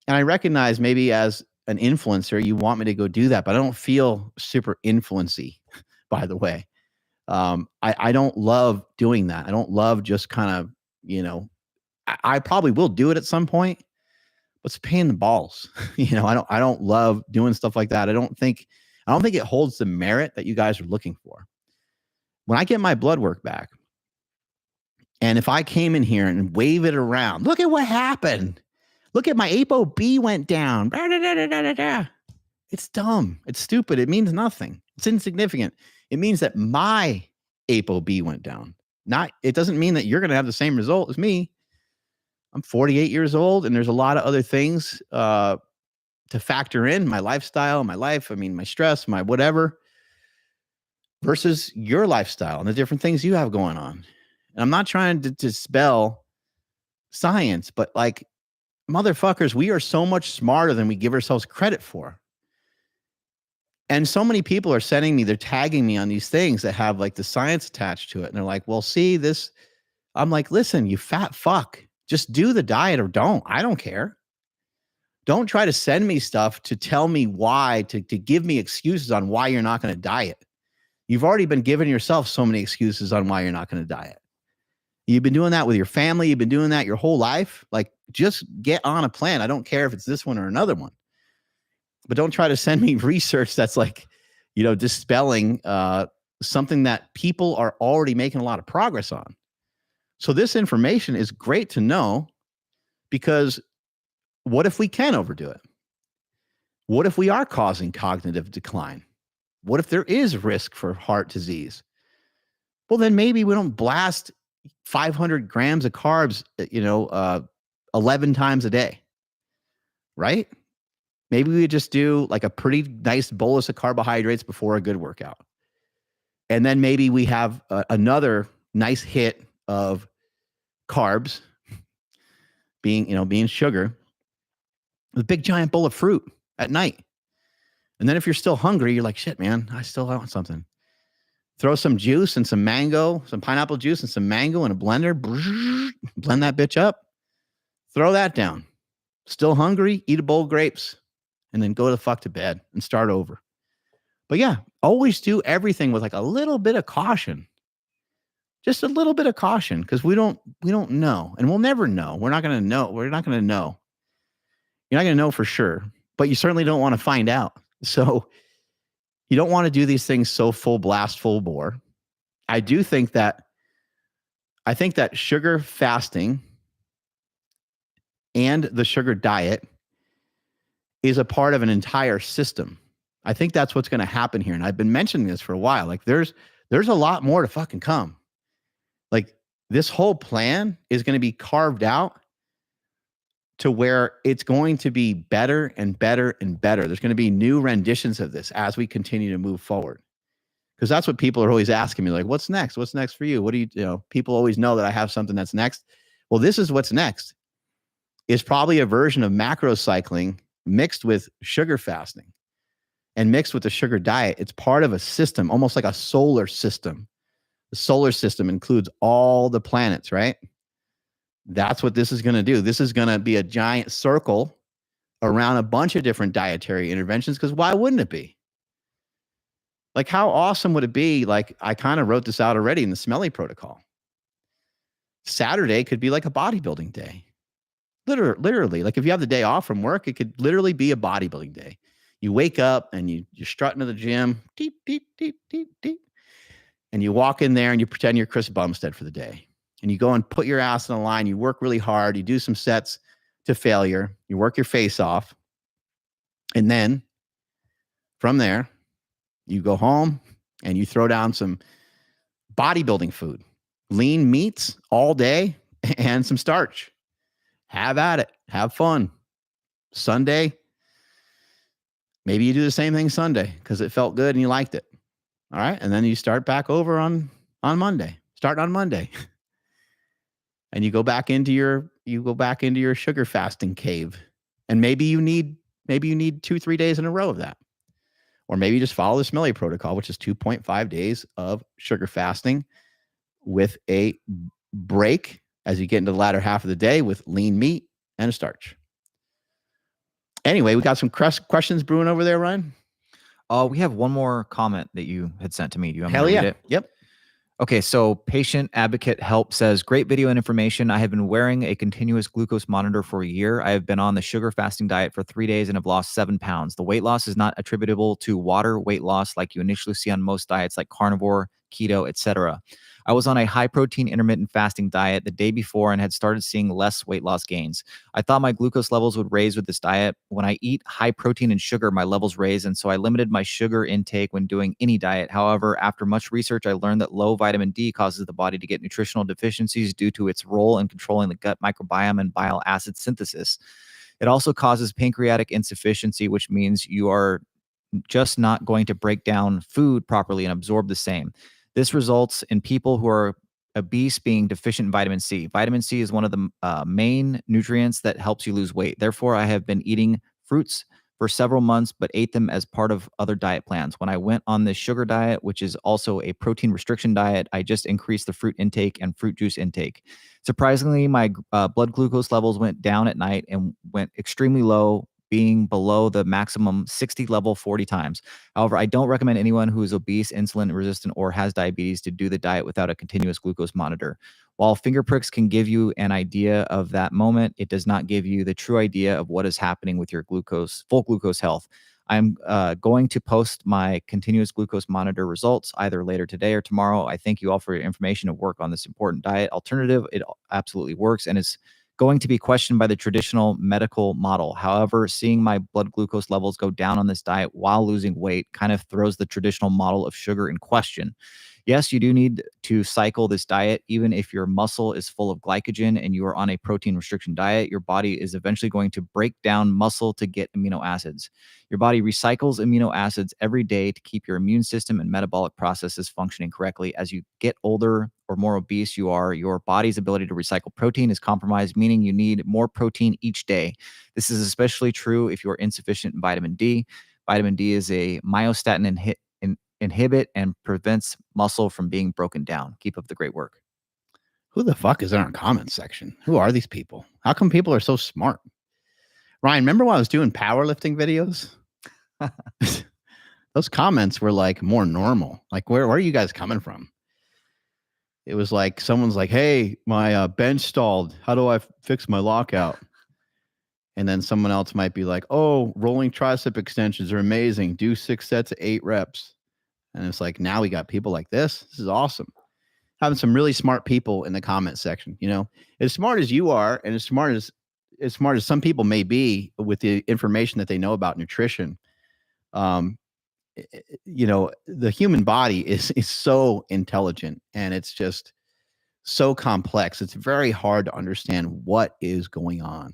And I recognize maybe as an influencer, you want me to go do that, but I don't feel super influency, by the way. I don't love doing that. I don't love just kind of, I probably will do it at some point, but it's a pain in the balls. I don't love doing stuff like that. I don't think it holds the merit that you guys are looking for. When I get my blood work back, and if I came in here and wave it around, look at what happened. Look at my ApoB went down. It's dumb. It's stupid. It means nothing. It's insignificant. It means that my ApoB went down. It doesn't mean that you're going to have the same result as me. I'm 48 years old, and there's a lot of other things to factor in: my lifestyle, my life. I mean, my stress, my whatever, versus your lifestyle and the different things you have going on. And I'm not trying to dispel science, but like, motherfuckers, we are so much smarter than we give ourselves credit for. And so many people are sending me, they're tagging me on these things that have like the science attached to it. And they're like, well, see this. I'm like, listen, you fat fuck, just do the diet or don't. I don't care. Don't try to send me stuff to tell me why, to give me excuses on why you're not going to diet. You've already been giving yourself so many excuses on why you're not going to diet. You've been doing that with your family. You've been doing that your whole life. Like, just get on a plan. I don't care if it's this one or another one. But don't try to send me research that's like, dispelling something that people are already making a lot of progress on. So this information is great to know, because what if we can overdo it? What if we are causing cognitive decline? What if there is risk for heart disease? Well, then maybe we don't blast 500 grams of carbs, 11 times a day, right? Maybe we just do like a pretty nice bolus of carbohydrates before a good workout. And then maybe we have another nice hit of carbs being sugar, with a big giant bowl of fruit at night. And then if you're still hungry, you're like, shit, man, I still want something. Throw some juice and some mango, some pineapple juice and some mango in a blender. Blend that bitch up. Throw that down. Still hungry? Eat a bowl of grapes. And then go the fuck to bed and start over. But yeah, always do everything with like a little bit of caution. Just a little bit of caution, because we don't know, and we'll never know. We're not going to know. We're not going to know. You're not going to know for sure, but you certainly don't want to find out. So you don't want to do these things so full blast, full bore. I think that sugar fasting and the sugar diet is a part of an entire system. I think that's what's going to happen here. And I've been mentioning this for a while. Like there's a lot more to fucking come. Like this whole plan is going to be carved out to where it's going to be better and better and better. There's going to be new renditions of this as we continue to move forward. Because that's what people are always asking me, like, what's next? What's next for you? What do you people always know that I have something that's next. Well, this is what's next. Is probably a version of macro cycling mixed with sugar fasting and mixed with the sugar diet. It's part of a system, almost like a solar system. The solar system includes all the planets, right? That's what this is going to do. This is going to be a giant circle around a bunch of different dietary interventions, because why wouldn't it be? Like, how awesome would it be? Like, I kind of wrote this out already in the Smelly protocol. Saturday could be like a bodybuilding day. Literally, like if you have the day off from work, it could literally be a bodybuilding day. You wake up and you're strutting to the gym, deep, deep, deep, deep, deep. And you walk in there and you pretend you're Chris Bumstead for the day. And you go and put your ass on the line. You work really hard. You do some sets to failure. You work your face off. And then from there, you go home and you throw down some bodybuilding food, lean meats all day and some starch. Have at it. Have fun. Sunday, maybe you do the same thing Sunday because it felt good and you liked it. All right. And then you start back over on Monday. Start on Monday. And you go back into your sugar fasting cave. And maybe you need 2-3 days in a row of that. Or maybe you just follow the Smelly protocol, which is 2.5 days of sugar fasting with a break as you get into the latter half of the day with lean meat and a starch. Anyway, we got some questions brewing over there, Ryan. We have one more comment that you had sent to me. Do you want me to read it? Yep. Okay, so Patient Advocate Help says, great video and information. I have been wearing a continuous glucose monitor for a year. I have been on the sugar fasting diet for 3 days and have lost 7 pounds. The weight loss is not attributable to water weight loss like you initially see on most diets like carnivore, keto, etc. I was on a high-protein intermittent fasting diet the day before and had started seeing less weight loss gains. I thought my glucose levels would raise with this diet. When I eat high protein and sugar, my levels raise, and so I limited my sugar intake when doing any diet. However, after much research, I learned that low vitamin D causes the body to get nutritional deficiencies due to its role in controlling the gut microbiome and bile acid synthesis. It also causes pancreatic insufficiency, which means you are just not going to break down food properly and absorb the same. This results in people who are obese being deficient in vitamin C. Vitamin C is one of the main nutrients that helps you lose weight. Therefore, I have been eating fruits for several months, but ate them as part of other diet plans. When I went on this sugar diet, which is also a protein restriction diet, I just increased the fruit intake and fruit juice intake. Surprisingly, my blood glucose levels went down at night and went extremely low, being below the maximum 60 level 40 times. However, I don't recommend anyone who is obese, insulin resistant, or has diabetes to do the diet without a continuous glucose monitor. While finger pricks can give you an idea of that moment, it does not give you the true idea of what is happening with your full glucose health. I'm going to post my continuous glucose monitor results either later today or tomorrow. I thank you all for your information and work on this important diet alternative. It absolutely works and is going to be questioned by the traditional medical model. However, seeing my blood glucose levels go down on this diet while losing weight kind of throws the traditional model of sugar in question. Yes, you do need to cycle this diet. Even if your muscle is full of glycogen and you are on a protein restriction diet, your body is eventually going to break down muscle to get amino acids. Your body recycles amino acids every day to keep your immune system and metabolic processes functioning correctly. As you get older or more obese you are, your body's ability to recycle protein is compromised, meaning you need more protein each day. This is especially true if you're insufficient in vitamin D. Vitamin D is a myostatin inhibit and prevents muscle from being broken down. Keep up the great work. Who the fuck is in our comments section? Who are these people? How come people are so smart? Ryan, remember when I was doing powerlifting videos? Those comments were like more normal. Like, where are you guys coming from? It was like someone's like, hey, my bench stalled. How do I fix my lockout? And then someone else might be like, oh, rolling tricep extensions are amazing. Do 6 sets of 8 reps. And it's like, now we got people like this. This is awesome. Having some really smart people in the comment section, you know, as smart as you are, and as smart as some people may be with the information that they know about nutrition. You know, the human body is so intelligent, and it's just so complex. It's very hard to understand what is going on.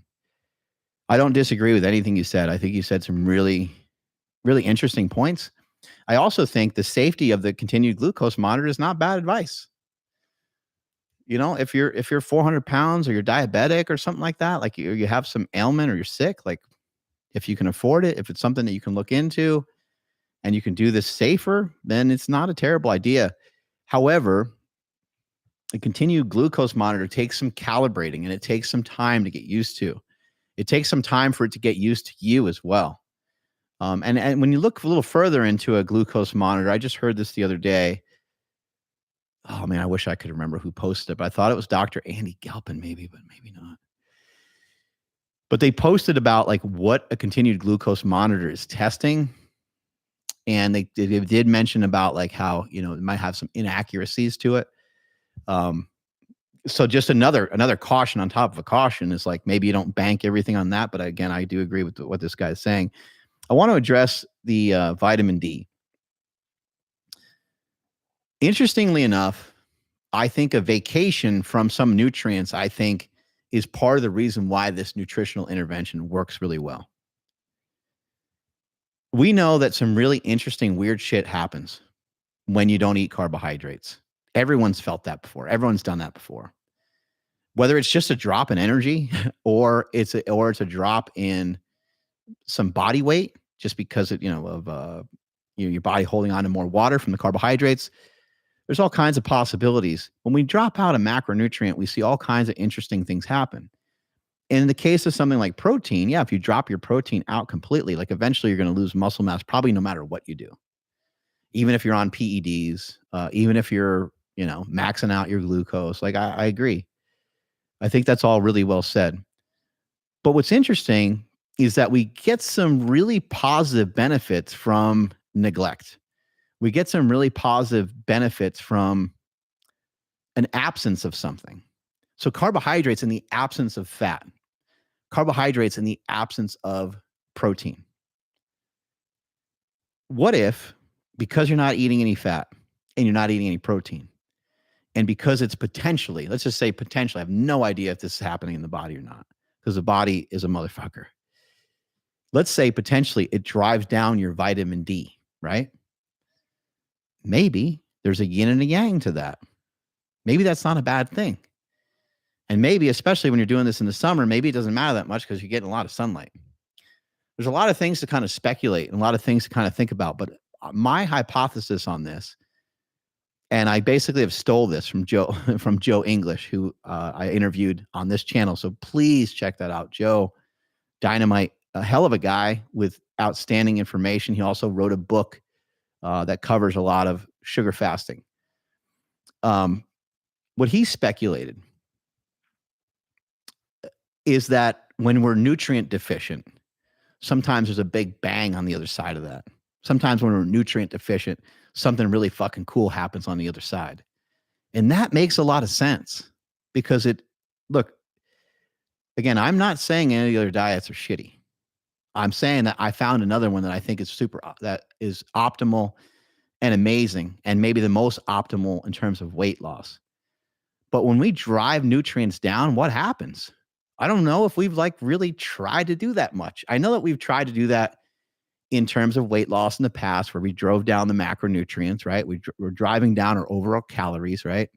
I don't disagree with anything you said. I think you said some really, really interesting points. I also think the safety of the continued glucose monitor is not bad advice. You know, if you're 400 pounds or you're diabetic or something like that, like you have some ailment or you're sick, like if you can afford it, if it's something that you can look into and you can do this safer, then it's not a terrible idea. However, the continued glucose monitor takes some calibrating, and it takes some time to get used to. It takes some time for it to get used to you as well. And when you look a little further into a glucose monitor, I just heard this the other day. Oh man, I wish I could remember who posted it, but I thought it was Dr. Andy Galpin, maybe, but maybe not. But they posted about like what a continued glucose monitor is testing. And they did mention about like how, you know, it might have some inaccuracies to it. So just another caution on top of a caution is like, maybe you don't bank everything on that. But again, I do agree with what this guy is saying. I want to address the vitamin D. Interestingly enough, I think a vacation from some nutrients, I think, is part of the reason why this nutritional intervention works really well. We know that some really interesting, weird shit happens when you don't eat carbohydrates. Everyone's felt that before. Everyone's done that before. Whether it's just a drop in energy or it's a drop in some body weight, just because of your body holding on to more water from the carbohydrates. There's all kinds of possibilities. When we drop out a macronutrient, we see all kinds of interesting things happen. In the case of something like protein, yeah, if you drop your protein out completely, like eventually you're going to lose muscle mass, probably no matter what you do. Even if you're on PEDs, even if you're, maxing out your glucose, like I agree. I think that's all really well said. But what's interesting is that we get some really positive benefits from neglect. We get some really positive benefits from an absence of something. So carbohydrates in the absence of fat, carbohydrates in the absence of protein. What if, because you're not eating any fat and you're not eating any protein, and because it's potentially, let's just say potentially, I have no idea if this is happening in the body or not, because the body is a motherfucker. Let's say potentially it drives down your vitamin D, right? Maybe there's a yin and a yang to that. Maybe that's not a bad thing. And maybe, especially when you're doing this in the summer, maybe it doesn't matter that much because you're getting a lot of sunlight. There's a lot of things to kind of speculate and a lot of things to kind of think about. But my hypothesis on this, and I basically have stole this from Joe English, who I interviewed on this channel. So please check that out. Joe, dynamite, a hell of a guy with outstanding information. He also wrote a book that covers a lot of sugar fasting. What he speculated is that when we're nutrient deficient, sometimes there's a big bang on the other side of that. Sometimes when we're nutrient deficient, something really fucking cool happens on the other side. And that makes a lot of sense because look, Again, I'm not saying any of the other diets are shitty. I'm saying that I found another one that I think is that is optimal and amazing, and maybe the most optimal in terms of weight loss. But when we drive nutrients down, what happens? I don't know if we've like really tried to do that much. I know that we've tried to do that in terms of weight loss in the past, where we drove down the macronutrients, right? We're driving down our overall calories, right?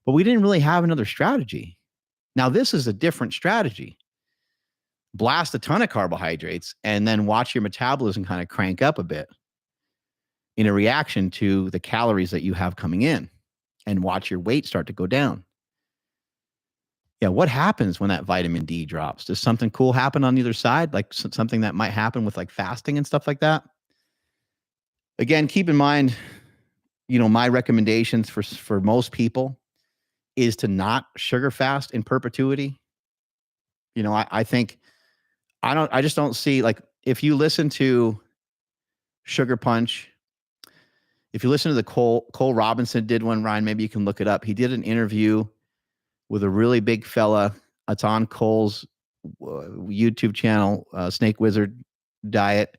But we didn't really have another strategy. Now, this is a different strategy. Blast a ton of carbohydrates and then watch your metabolism kind of crank up a bit in a reaction to the calories that you have coming in, and watch your weight start to go down. Yeah, what happens when that vitamin D drops? Does something cool happen on the other side? Like something that might happen with like fasting and stuff like that? Again, keep in mind, my recommendations for most people is to not sugar fast in perpetuity. I think I just don't see, like, if you listen to Sugar Punch, if you listen to the Cole Robinson did one, Ryan, maybe you can look it up. He did an interview with a really big fella. It's on Cole's YouTube channel, Snake Wizard Diet.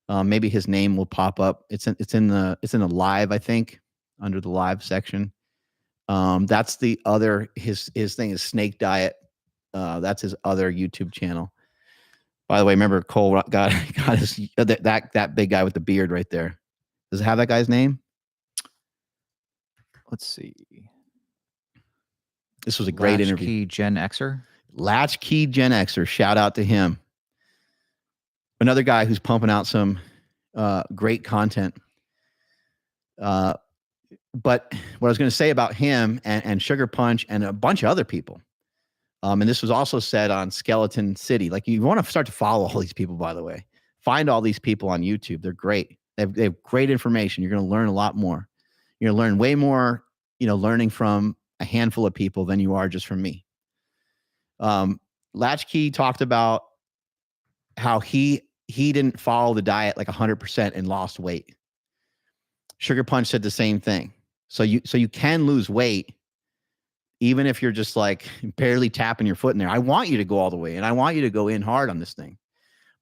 Maybe his name will pop up. It's in the live, I think, under the live section. That's the other, his thing is Snake Diet. That's his other YouTube channel. By the way, remember Cole got his that big guy with the beard right there. Does it have that guy's name? Let's see. This was a great interview. Latchkey Gen Xer. Latchkey Gen Xer. Shout out to him. Another guy who's pumping out some great content. But what I was going to say about him and Sugar Punch and a bunch of other people, and this was also said on Skeleton City. Like, you want to start to follow all these people, by the way. Find all these people on YouTube. They're great. They have great information. You're going to learn a lot more. You're going to learn way more, learning from a handful of people than you are just from me. Latchkey talked about how he didn't follow the diet like 100% and lost weight. Sugar Punch said the same thing. So you can lose weight even if you're just like barely tapping your foot in there. I want you to go all the way, and I want you to go in hard on this thing.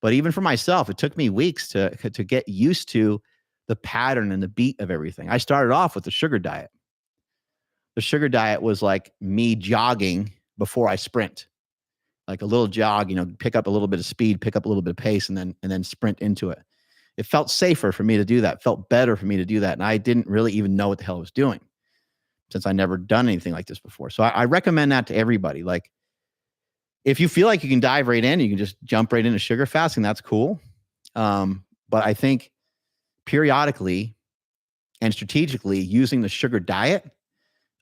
But even for myself, it took me weeks to get used to the pattern and the beat of everything. I started off with the sugar diet. The sugar diet was like me jogging before I sprint, like a little jog, pick up a little bit of speed, pick up a little bit of pace, and then sprint into it. It felt safer for me to do that. It felt better for me to do that. And I didn't really even know what the hell I was doing, since I never done anything like this before. So I recommend that to everybody. Like, if you feel like you can dive right in, you can just jump right into sugar fasting. That's cool. But I think periodically and strategically using the sugar diet,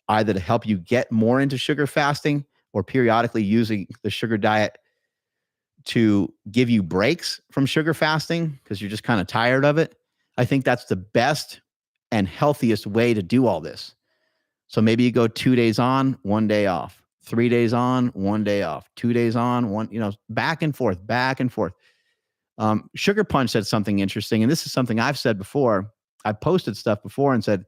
either to help you get more into sugar fasting, or periodically using the sugar diet to give you breaks from sugar fasting because you're just kind of tired of it. I think that's the best and healthiest way to do all this. So maybe you go 2 days on, 1 day off, 3 days on, 1 day off, 2 days on, one, back and forth. Sugar Punch said something interesting, and this is something I've said before. I posted stuff before and said,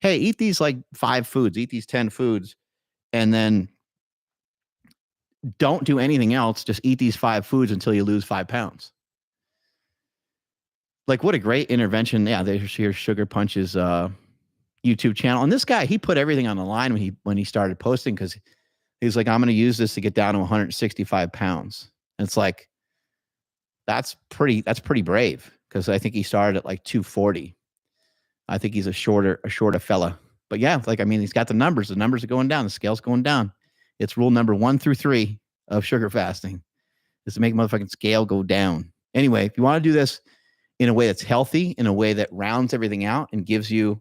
hey, eat these like 5 foods, eat these 10 foods, and then don't do anything else. Just eat these 5 foods until you lose 5 pounds. Like, what a great intervention. Yeah, there's Sugar Punch's YouTube channel. And this guy, he put everything on the line when he started posting, because he's like, I'm going to use this to get down to 165 pounds. And it's like, that's pretty brave, because I think he started at like 240. I think he's a shorter fella. But yeah, he's got the numbers. The numbers are going down. The scale's going down. It's rule number 1 through 3 of sugar fasting, is to make motherfucking scale go down. Anyway, if you want to do this in a way that's healthy, in a way that rounds everything out and gives you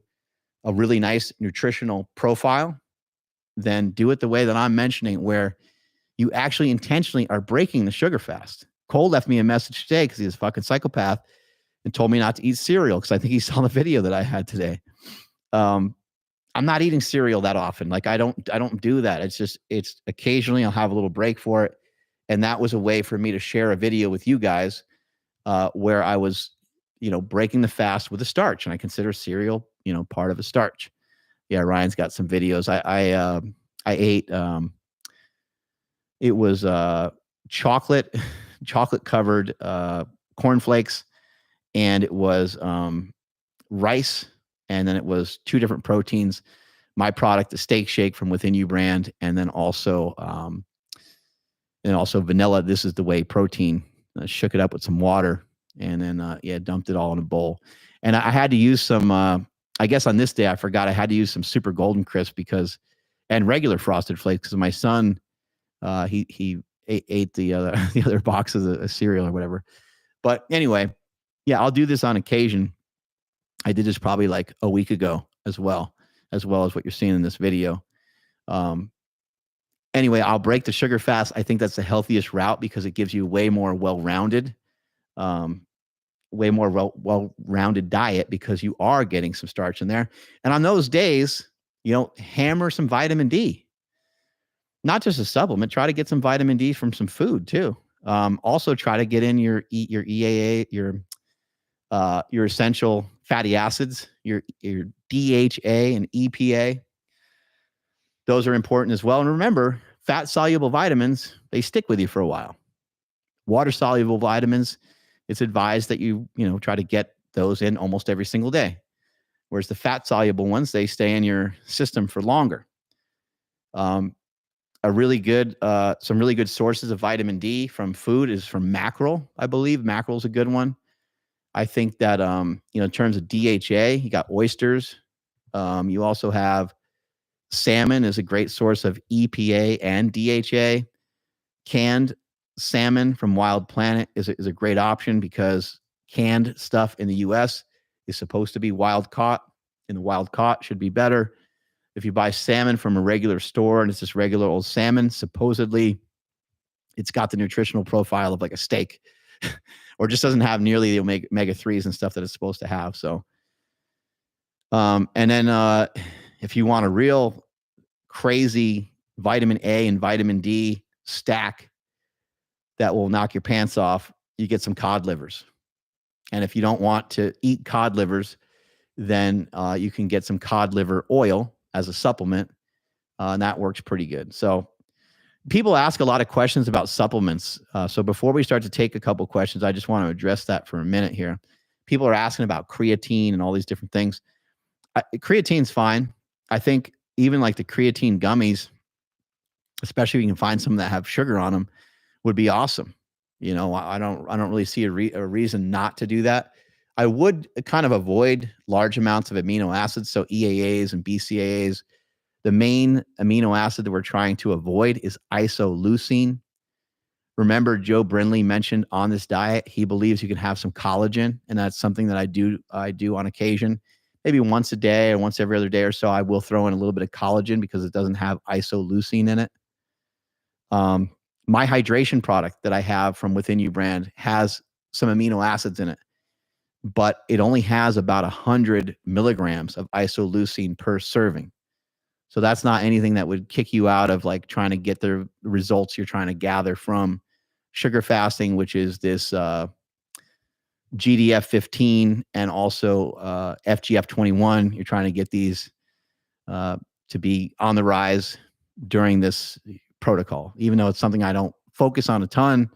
a really nice nutritional profile, then do it the way that I'm mentioning, where you actually intentionally are breaking the sugar fast. Cole left me a message today, because he's a fucking psychopath, and told me not to eat cereal, because I think he saw the video that I had today. I'm not eating cereal that often. Like, I don't do that. It's occasionally I'll have a little break for it. And that was a way for me to share a video with you guys where I was, breaking the fast with a starch. And I consider cereal, part of a starch. Yeah, Ryan's got some videos. I ate It was chocolate covered cornflakes, and it was rice, and then it was 2 different proteins. My product, the Steak Shake from Within You brand, and then also vanilla. This is the whey protein. Shook it up with some water, and then dumped it all in a bowl. And I had to use some. I guess on this day I forgot I had to use some Super Golden Crisp and regular Frosted Flakes because my son he ate the other boxes of cereal or whatever. But anyway, yeah, I'll do this on occasion. I did this probably like a week ago as well as what you're seeing in this video. Anyway, I'll break the sugar fast. I think that's the healthiest route because it gives you way more well-rounded diet because you are getting some starch in there. And on those days, hammer some vitamin D. Not just a supplement. Try to get some vitamin D from some food too. Also, try to get in your EAA, your essential fatty acids, your DHA and EPA. Those are important as well. And remember, fat soluble vitamins, they stick with you for a while. Water soluble vitamins, it's advised that you try to get those in almost every single day. Whereas the fat soluble ones, they stay in your system for longer. Some really good sources of vitamin D from food is from mackerel. I believe mackerel is a good one. I think that, in terms of DHA, you got oysters. You also have salmon is a great source of EPA and DHA. Canned salmon from Wild Planet is a great option because canned stuff in the U.S. is supposed to be wild caught, and the wild caught should be better. If you buy salmon from a regular store and it's just regular old salmon, supposedly it's got the nutritional profile of like a steak or just doesn't have nearly the omega-3s and stuff that it's supposed to have. So, and then if you want a real crazy vitamin A and vitamin D stack that will knock your pants off, you get some cod livers. And if you don't want to eat cod livers, then you can get some cod liver oil as a supplement, and that works pretty good. So people ask a lot of questions about supplements. So before we start to take a couple questions, I just want to address that for a minute here. People are asking about creatine and all these different things. Creatine's fine. I think even like the creatine gummies, especially if you can find some that have sugar on them, would be awesome. I don't really see a reason not to do that. I would kind of avoid large amounts of amino acids, so EAAs and BCAAs. The main amino acid that we're trying to avoid is isoleucine. Remember, Joe Brindley mentioned on this diet, he believes you can have some collagen, and that's something that I do on occasion. Maybe once a day or once every other day or so, I will throw in a little bit of collagen because it doesn't have isoleucine in it. My hydration product that I have from Within You brand has some amino acids in it, but it only has about 100 milligrams of isoleucine per serving. So that's not anything that would kick you out of like trying to get the results you're trying to gather from sugar fasting, which is this GDF-15 and also FGF-21. You're trying to get these to be on the rise during this protocol. Even though it's something I don't focus on a ton,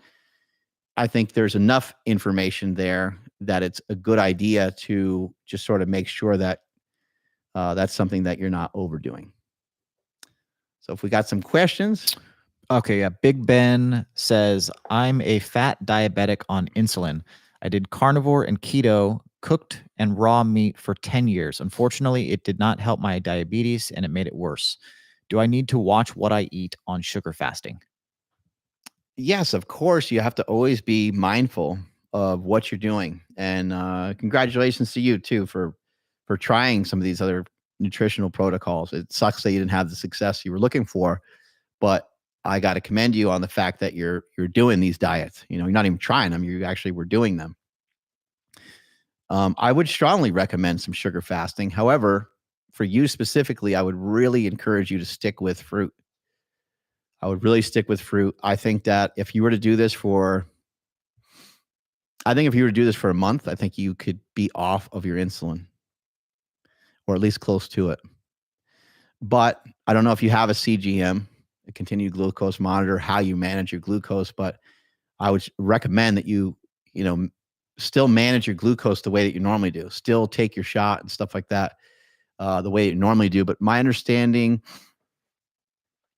I think there's enough information there that it's a good idea to just sort of make sure that that's something that you're not overdoing. So if we got some questions. Okay, yeah. Big Ben says, I'm a fat diabetic on insulin. I did carnivore and keto, cooked and raw meat for 10 years. Unfortunately, it did not help my diabetes and it made it worse. Do I need to watch what I eat on sugar fasting? Yes, of course. You have to always be mindful of what you're doing. And congratulations to you too for trying some of these other nutritional protocols. It sucks that you didn't have the success you were looking for, but I got to commend you on the fact that you're doing these diets. You're not even trying them. You actually were doing them. I would strongly recommend some sugar fasting. However, for you specifically, I would really encourage you to stick with fruit. I would really stick with fruit. I think that if you were to do this for a month, I think you could be off of your insulin or at least close to it. But I don't know if you have a CGM a continued glucose monitor, how you manage your glucose, but I would recommend that you know, still manage your glucose the way that you normally do. Still take your shot and stuff like that the way you normally do. But my understanding,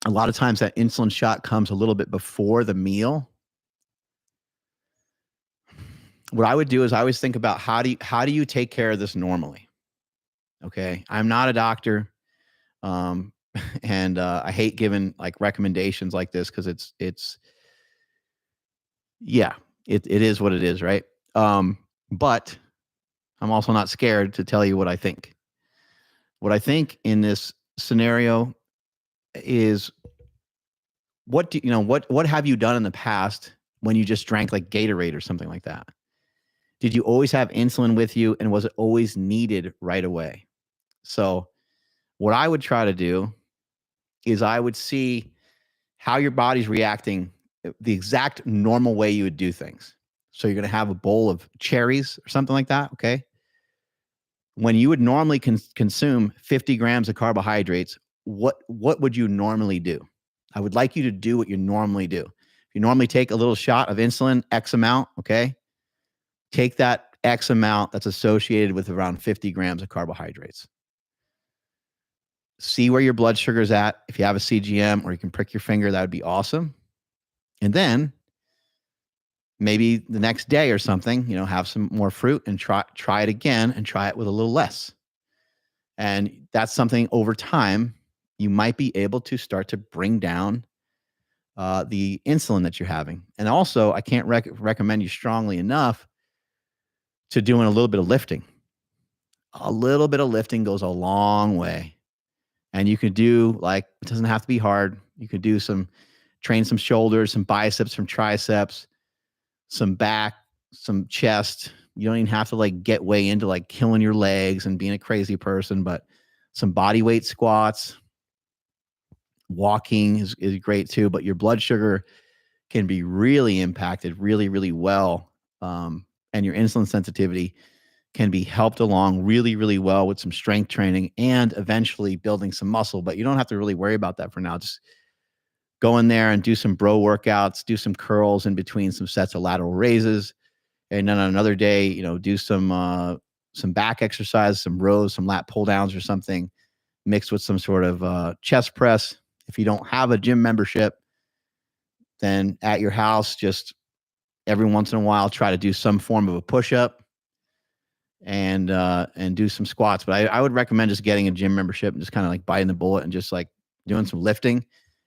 a lot of times that insulin shot comes a little bit before the meal. What I would do is I always think about how do you take care of this normally? Okay, I'm not a doctor, um, and I hate giving like recommendations like this because it's yeah, it is what it is, right? But I'm also not scared to tell you what I think. What I think in this scenario is what have you done in the past when you just drank like Gatorade or something like that? Did you always have insulin with you and was it always needed right away? So what I would try to do is I would see how your body's reacting the exact normal way you would do things. So you're going to have a bowl of cherries or something like that, okay? When you would normally consume 50 grams of carbohydrates, what would you normally do? I would like you to do what you normally do. If you normally take a little shot of insulin, X amount, okay? Take that X amount that's associated with around 50 grams of carbohydrates. See where your blood sugar's at. If you have a CGM or you can prick your finger, that would be awesome. And then maybe the next day or something, have some more fruit and try it again and try it with a little less. And that's something over time you might be able to start to bring down the insulin that you're having. And also, I can't recommend you strongly enough to doing a little bit of lifting. A little bit of lifting goes a long way. And you can do like, it doesn't have to be hard. You could do train some shoulders, some biceps, some triceps, some back, some chest. You don't even have to like get way into like killing your legs and being a crazy person, but some body weight squats, walking is great too. But your blood sugar can be really impacted really, really well. And your insulin sensitivity can be helped along really, really well with some strength training and eventually building some muscle. But you don't have to really worry about that for now. Just go in there and do some bro workouts, do some curls in between some sets of lateral raises. And then on another day, do some back exercise, some rows, some lat pull downs or something mixed with some sort of chest press. If you don't have a gym membership, then at your house, just every once in a while, try to do some form of a push-up and do some squats. But I would recommend just getting a gym membership and just kind of like biting the bullet and just like doing some lifting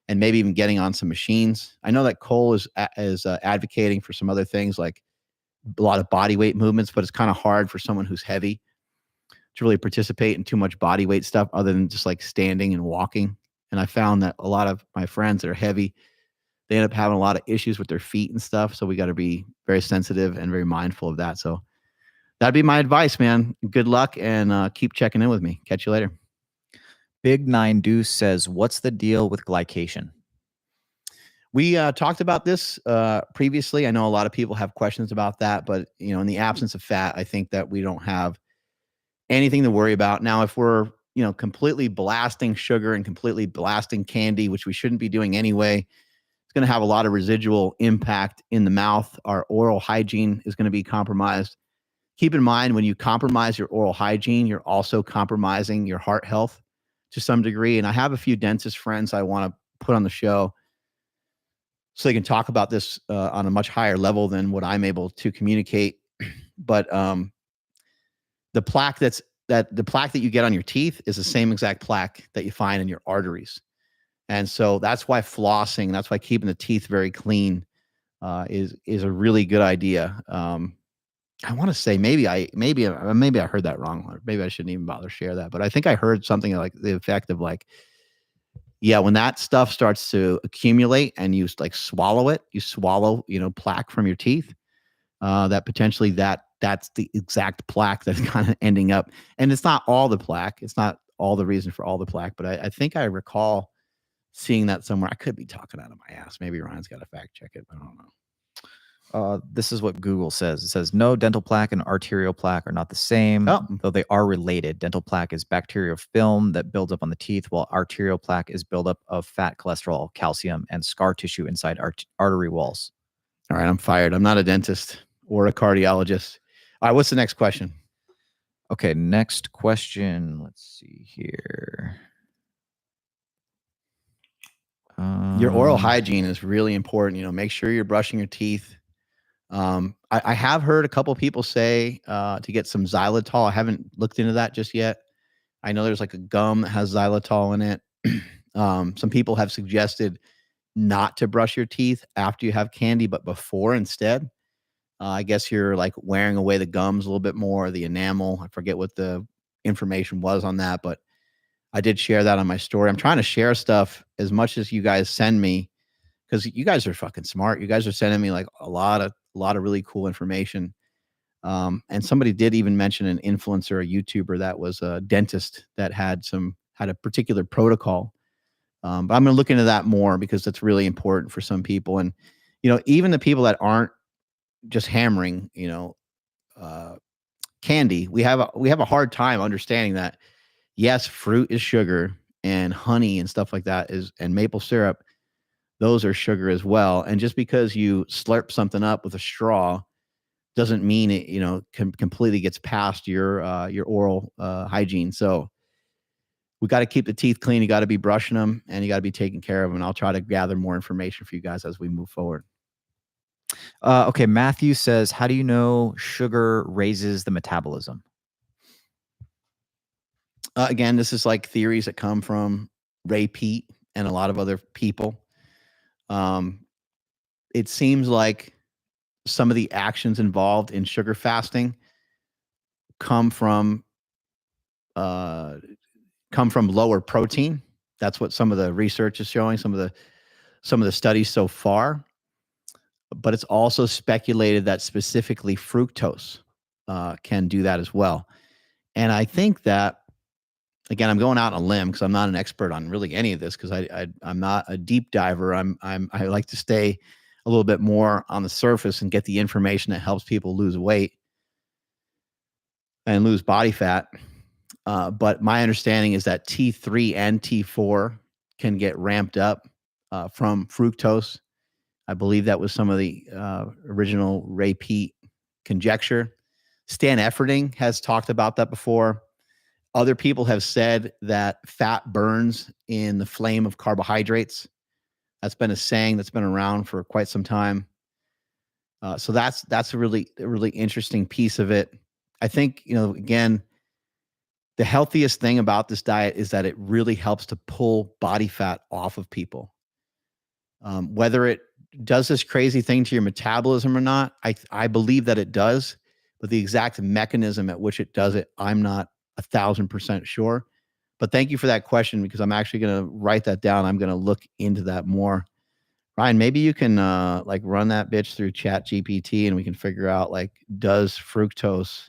and maybe even getting on some machines. I know that Cole is advocating for some other things like a lot of body weight movements, but it's kind of hard for someone who's heavy to really participate in too much body weight stuff other than just like standing and walking. And I found that a lot of my friends that are heavy, they end up having a lot of issues with their feet and stuff. So we got to be very sensitive and very mindful of that. So that'd be my advice, man. Good luck and keep checking in with me. Catch you later. Big Nine Deuce says, what's the deal with glycation? We talked about this previously. I know a lot of people have questions about that, but in the absence of fat, I think that we don't have anything to worry about. Now, if we're completely blasting sugar and completely blasting candy, which we shouldn't be doing anyway, it's going to have a lot of residual impact in the mouth. Our oral hygiene is going to be compromised. Keep in mind, when you compromise your oral hygiene, you're also compromising your heart health to some degree. And I have a few dentist friends I want to put on the show so they can talk about this on a much higher level than what I'm able to communicate. But the plaque that you get on your teeth is the same exact plaque that you find in your arteries. And so that's why flossing, that's why keeping the teeth very clean is a really good idea. I want to say maybe I heard that wrong, or maybe I shouldn't even bother to share that. But I think I heard something like the effect of like, yeah, when that stuff starts to accumulate and you like swallow it, you swallow, plaque from your teeth, that potentially that's the exact plaque that's kind of ending up. And it's not all the plaque. It's not all the reason for all the plaque, but I think I recall seeing that somewhere. I could be talking out of my ass. Maybe Ryan's got to fact check it, but I don't know. This is what Google says. It says no, dental plaque and arterial plaque are not the same, Oh, though they are related. Dental plaque is bacterial film that builds up on the teeth, while arterial plaque is buildup of fat, cholesterol, calcium, and scar tissue inside artery walls. all right. I'm fired. I'm not a dentist or a cardiologist. All right. What's the next question? Okay, next question. Let's see here. Your oral hygiene is really important. Make sure you're brushing your teeth. I have heard a couple people say to get some xylitol. I haven't looked into that just yet. I know there's like a gum that has xylitol in it. Some people have suggested not to brush your teeth after you have candy, but before instead. I guess you're like wearing away the gums a little bit more, the enamel. I forget what the information was on that, but I did share that on my story. I'm trying to share stuff as much as you guys send me because you guys are fucking smart. You guys are sending me like a lot of really cool information. And somebody did even mention an influencer, a YouTuber that was a dentist that had a particular protocol. But I'm going to look into that more because that's really important for some people. And, even the people that aren't just hammering, candy, we have a hard time understanding that, yes, fruit is sugar and honey and stuff like that and maple syrup, those are sugar as well. And just because you slurp something up with a straw doesn't mean it, completely gets past your oral hygiene. So we got to keep the teeth clean. You got to be brushing them and you got to be taking care of them. And I'll try to gather more information for you guys as we move forward. Okay, Matthew says, how do you know sugar raises the metabolism? Again, this is like theories that come from Ray Peat and a lot of other people. It seems like some of the actions involved in sugar fasting come from lower protein. That's what some of the research is showing, some of the studies so far. But it's also speculated that specifically fructose can do that as well. And I think that, again, I'm going out on a limb because I'm not an expert on really any of this because I'm not a deep diver. I like to stay a little bit more on the surface and get the information that helps people lose weight and lose body fat. But my understanding is that T3 and T4 can get ramped up from fructose. I believe that was some of the original Ray Peat conjecture. Stan Efferding has talked about that before. Other people have said that fat burns in the flame of carbohydrates. That's been a saying that's been around for quite some time. So that's a really interesting piece of it. I think, again, the healthiest thing about this diet is that it really helps to pull body fat off of people. Whether it does this crazy thing to your metabolism or not, I believe that it does, but the exact mechanism at which it does it, I'm not 1,000% sure. But thank you for that question because I'm actually going to write that down. I'm going to look into that more. Ryan, maybe you can like run that bitch through Chat GPT and we can figure out like, does fructose,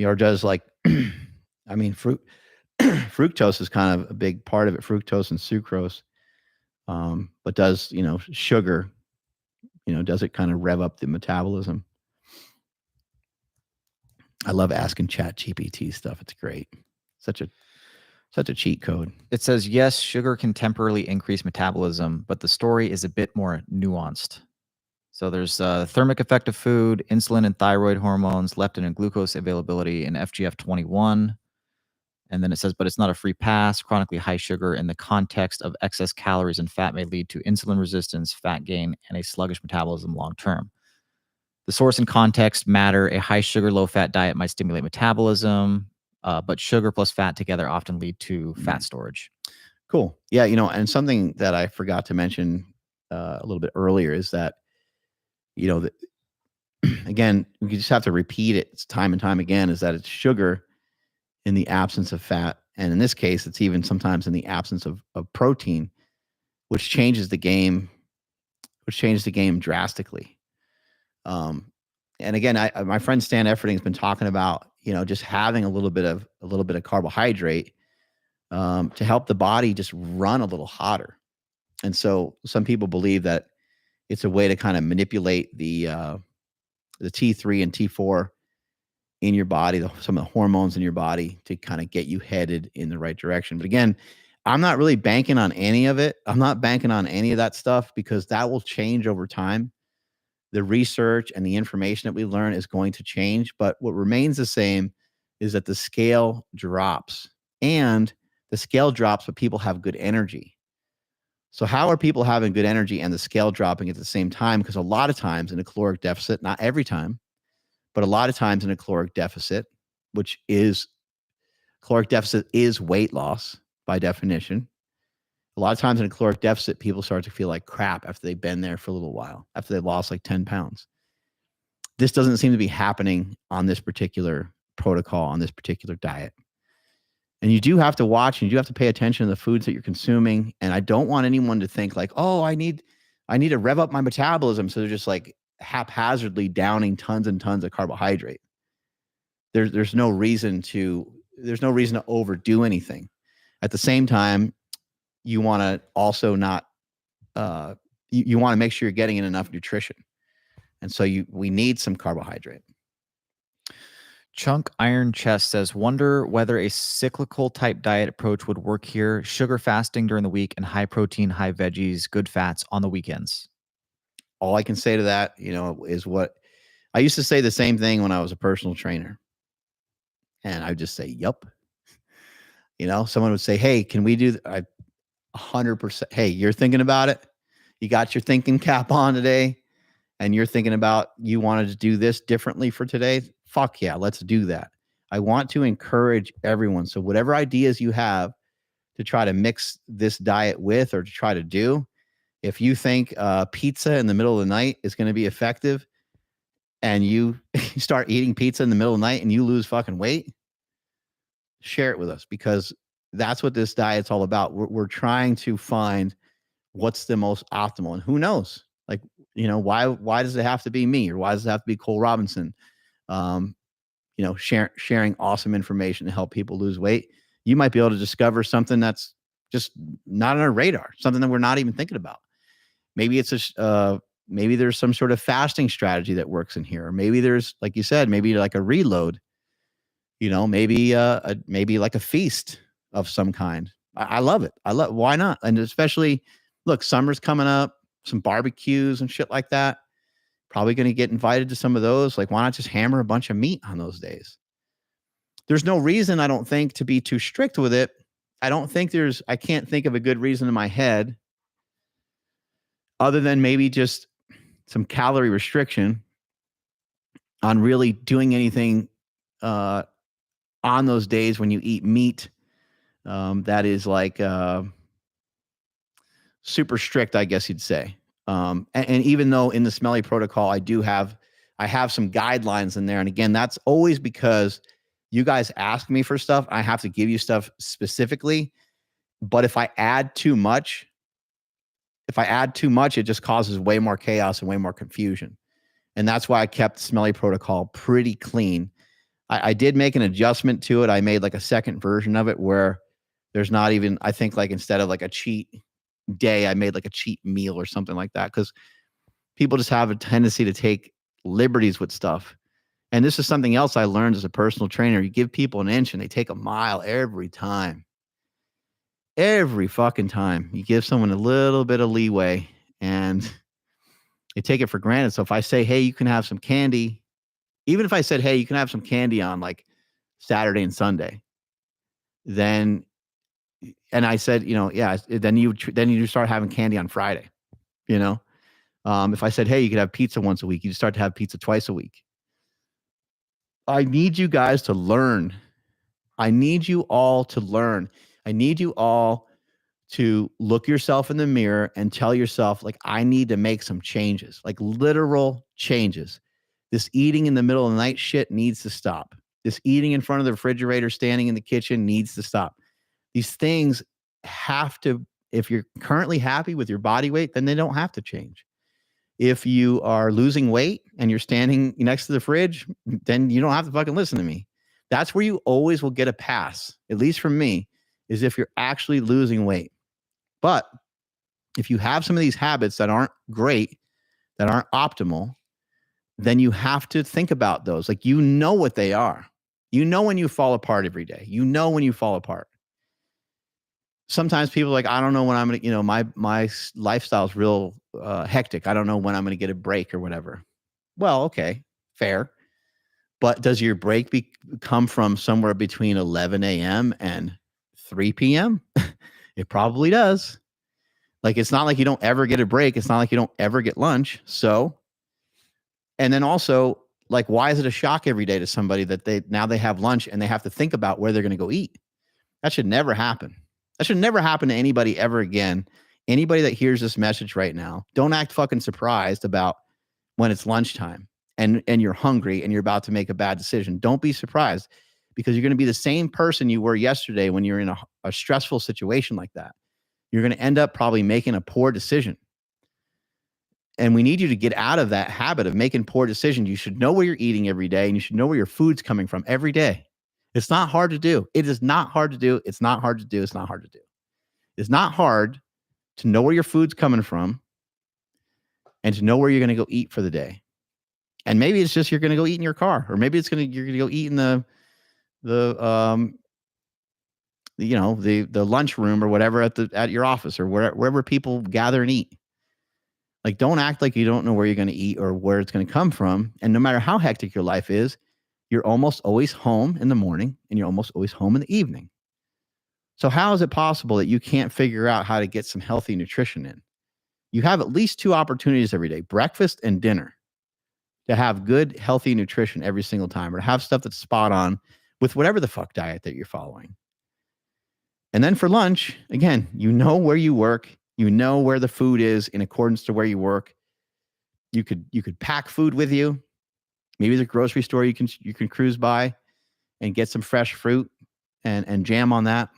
or does like, I mean, fructose is kind of a big part of it, fructose and sucrose. But does, sugar, does it kind of rev up the metabolism? I love asking Chat GPT stuff. It's great. Such a cheat code. It says, yes, sugar can temporarily increase metabolism, but the story is a bit more nuanced. So there's thermic effect of food, insulin and thyroid hormones, leptin and glucose availability, and FGF21. And then it says, but it's not a free pass. Chronically high sugar in the context of excess calories and fat may lead to insulin resistance, fat gain, and a sluggish metabolism long term. The source and context matter. A high sugar, low fat diet might stimulate metabolism, but sugar plus fat together often lead to fat storage. Cool. Yeah, and something that I forgot to mention a little bit earlier is that, again, we just have to repeat it time and time again, is that it's sugar in the absence of fat. And in this case, it's even sometimes in the absence of protein, which changes the game drastically. And again, my friend Stan Efferding has been talking about, just having a little bit of carbohydrate to help the body just run a little hotter. And so some people believe that It's a way to kind of manipulate the T3 and T4 in your body, some of the hormones in your body to kind of get you headed in the right direction. But again, I'm not really banking on any of it. I'm not banking on any of that stuff because that will change over time. The research and the information that we learn is going to change. But what remains the same is that the scale drops, and the scale drops, but people have good energy. So how are people having good energy and the scale dropping at the same time? Because a lot of times in a caloric deficit, not every time, but a lot of times in a caloric deficit, which is caloric deficit is weight loss by definition. A lot of times in a caloric deficit, people start to feel like crap after they've been there for a little while, after they've lost like 10 pounds. This doesn't seem to be happening on this particular protocol, on this particular diet. And you do have to watch and you do have to pay attention to the foods that you're consuming. And I don't want anyone to think like, oh, I need to rev up my metabolism. So they're just like haphazardly downing tons and tons of carbohydrate. There's no reason to overdo anything. At the same time, you want to also not you want to make sure you're getting in enough nutrition. And so we need some carbohydrate. Chunk Iron Chest says, wonder whether a cyclical type diet approach would work here. Sugar fasting during the week and high protein, high veggies, good fats on the weekends. All I can say to that, is what I used to say the same thing when I was a personal trainer. And I would just say, yup. Someone would say, hey, can we do 100%? Hey, you're thinking about it. You got your thinking cap on today and you're thinking about you wanted to do this differently for today. Fuck yeah, let's do that. I want to encourage everyone. So whatever ideas you have to try to mix this diet with or to try to do, if you think pizza in the middle of the night is going to be effective and you start eating pizza in the middle of the night and you lose fucking weight, share it with us because that's what this diet's all about. We're trying to find what's the most optimal. And who knows? Like, why does it have to be me or why does it have to be Cole Robinson? Sharing awesome information to help people lose weight. You might be able to discover something that's just not on our radar, something that we're not even thinking about. Maybe it's maybe there's some sort of fasting strategy that works in here. Or maybe there's, like you said, maybe like a reload, maybe like a feast of some kind. I love it. Why not? And especially, look, summer's coming up, some barbecues and shit like that. Probably going to get invited to some of those. Like, why not just hammer a bunch of meat on those days? There's no reason, I don't think, to be too strict with it. I can't think of a good reason in my head other than maybe just some calorie restriction on really doing anything on those days when you eat meat that is like super strict, I guess you'd say. And even though in the Smelly protocol, I have some guidelines in there. And again, that's always because you guys ask me for stuff. I have to give you stuff specifically. But if I add too much, it just causes way more chaos and way more confusion. And that's why I kept the Smelly protocol pretty clean. I did make an adjustment to it. I made like a second version of it where there's not even, I think like instead of like a cheat day, I made like a cheat meal or something like that because people just have a tendency to take liberties with stuff. And this is something else I learned as a personal trainer. You give people an inch and they take a mile every time. Every fucking time. You give someone a little bit of leeway and they take it for granted. So if I say, hey, you can have some candy, even if I said, hey, you can have some candy on like Saturday and Sunday, then, and I said, yeah, then you start having candy on Friday, if I said, hey, you could have pizza once a week, you start to have pizza twice a week. I need you guys to learn. I need you all to learn. I need you all to look yourself in the mirror and tell yourself, like, I need to make some changes, like literal changes. This eating in the middle of the night shit needs to stop. This eating in front of the refrigerator, standing in the kitchen needs to stop. These things have to, if you're currently happy with your body weight, then they don't have to change. If you are losing weight and you're standing next to the fridge, then you don't have to fucking listen to me. That's where you always will get a pass, at least from me, is if you're actually losing weight. But if you have some of these habits that aren't great, that aren't optimal, then you have to think about those. Like, you know what they are. You know when you fall apart every day. You know when you fall apart. Sometimes people are like, I don't know when I'm going to, my lifestyle is real hectic. I don't know when I'm going to get a break or whatever. Well, okay, fair. But does your break come from somewhere between 11 a.m. and 3 p.m.? It probably does. Like, it's not like you don't ever get a break. It's not like you don't ever get lunch. So, and then also, like, why is it a shock every day to somebody that they have lunch and they have to think about where they're going to go eat? That should never happen. That should never happen to anybody ever again. Anybody that hears this message right now, don't act fucking surprised about when it's lunchtime and you're hungry and you're about to make a bad decision. Don't be surprised, because you're going to be the same person you were yesterday when you're in a stressful situation like that. You're going to end up probably making a poor decision. And we need you to get out of that habit of making poor decisions. You should know where you're eating every day, and you should know where your food's coming from every day. It's not hard to do. It is not hard to do. It's not hard to do. It's not hard to do. It's not hard to know where your food's coming from and to know where you're going to go eat for the day. And maybe it's just you're going to go eat in your car, or maybe you're going to go eat in the lunchroom or whatever at your office, or wherever people gather and eat. Like, don't act like you don't know where you're going to eat or where it's going to come from. And no matter how hectic your life is, you're almost always home in the morning and you're almost always home in the evening. So how is it possible that you can't figure out how to get some healthy nutrition in? You have at least 2 opportunities every day, breakfast and dinner, to have good, healthy nutrition every single time, or to have stuff that's spot on with whatever the fuck diet that you're following. And then for lunch, again, you know where you work. You know where the food is in accordance to where you work. You could pack food with you. Maybe there's a grocery store you can cruise by and get some fresh fruit and jam on that,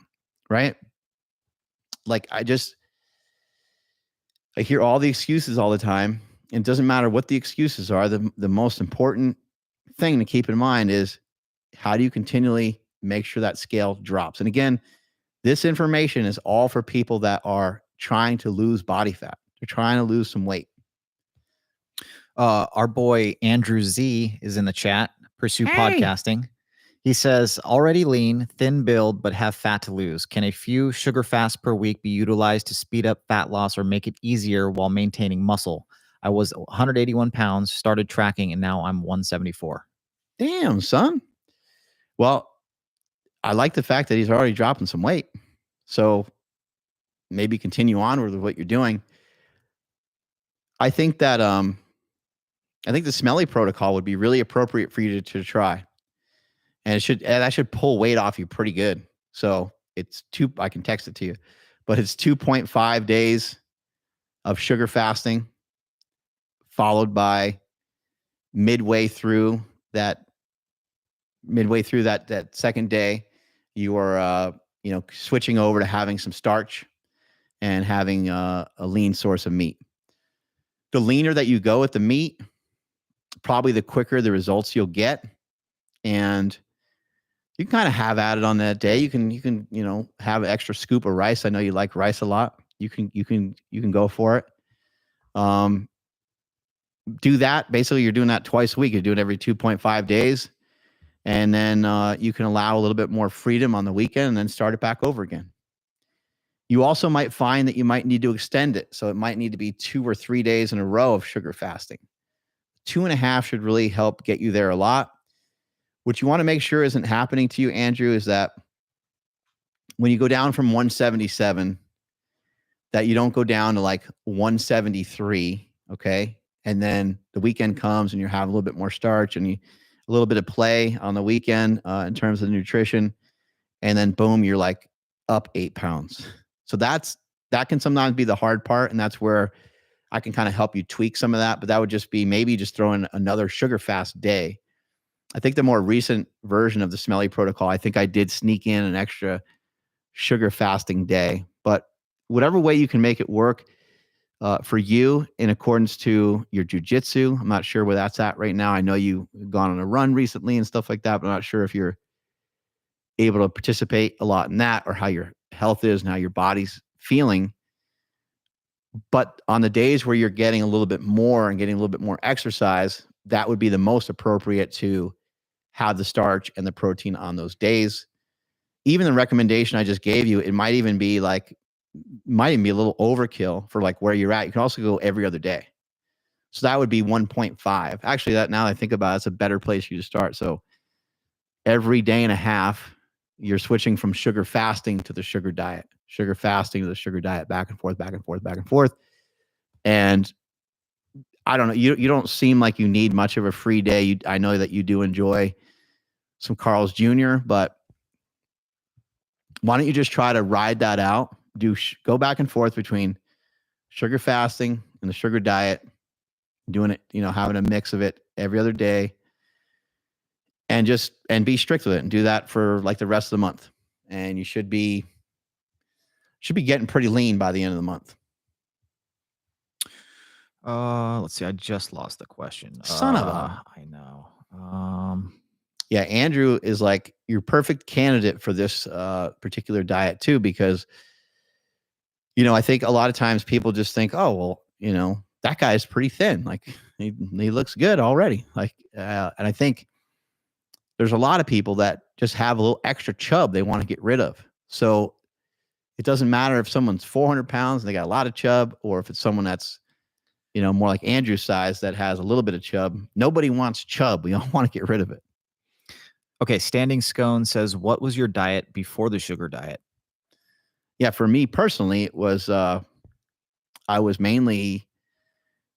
right? Like, I hear all the excuses all the time. And it doesn't matter what the excuses are. The most important thing to keep in mind is, how do you continually make sure that scale drops? And again, this information is all for people that are trying to lose body fat. They're trying to lose some weight. Our boy Andrew Z is in the chat. Pursue Hey. podcasting. He says, already lean, thin build, but have fat to lose. Can a few sugar fasts per week be utilized to speed up fat loss or make it easier while maintaining muscle? I was 181 pounds, started tracking, and now I'm 174. Damn, son. Well, I like the fact that he's already dropping some weight. So maybe continue onward with what you're doing. I think that the Smelly protocol would be really appropriate for you to try. And that should pull weight off you pretty good. So I can text it to you, but it's 2.5 days of sugar fasting, followed by midway through that second day, you are switching over to having some starch and having a lean source of meat. The leaner that you go with the meat, probably the quicker the results you'll get. And you can kind of have at it on that day. You can have an extra scoop of rice. I know you like rice a lot. You can go for it. Do that. Basically, you're doing that twice a week. You do it every 2.5 days. And then you can allow a little bit more freedom on the weekend and then start it back over again. You also might find that you might need to extend it. So it might need to be 2 or 3 days in a row of sugar fasting. 2.5 should really help get you there a lot. What you want to make sure isn't happening to you, Andrew, is that when you go down from 177, that you don't go down to like 173, okay? And then the weekend comes and you have a little bit more starch and a little bit of play on the weekend in terms of nutrition. And then boom, you're like up 8 pounds. So that can sometimes be the hard part. And that's where I can kind of help you tweak some of that. But that would just be maybe just throw in another sugar fast day. I think the more recent version of the Smelly protocol, I think I did sneak in an extra sugar fasting day. But whatever way you can make it work for you in accordance to your jujitsu, I'm not sure where that's at right now. I know you've gone on a run recently and stuff like that, but I'm not sure if you're able to participate a lot in that or how your health is and how your body's feeling. But on the days where you're getting a little bit more and getting a little bit more exercise, that would be the most appropriate to have the starch and the protein on those days. Even the recommendation I just gave you, it might even be a little overkill for like where you're at. You can also go every other day. So that would be 1.5. Actually, that now that I think about it, it's a better place for you to start. So every day and a half, you're switching from sugar fasting to the sugar diet, sugar fasting to the sugar diet, back and forth, back and forth, back and forth. And I don't know, you don't seem like you need much of a free day. I know that you do enjoy some Carl's Jr., but why don't you just try to ride that out? Go back and forth between sugar fasting and the sugar diet, doing it, having a mix of it every other day, and be strict with it and do that for like the rest of the month. And you should be getting pretty lean by the end of the month. Let's see. I just lost the question. Son of a. I know. Yeah, Andrew is like your perfect candidate for this particular diet too, because I think a lot of times people just think, oh, well, that guy's pretty thin. Like he looks good already. Like, and I think there's a lot of people that just have a little extra chub they want to get rid of. So it doesn't matter if someone's 400 pounds and they got a lot of chub, or if it's someone that's, more like Andrew's size that has a little bit of chub. Nobody wants chub. We all want to get rid of it. Okay. Standing Scone says, what was your diet before the sugar diet? Yeah. For me personally, it was, I was mainly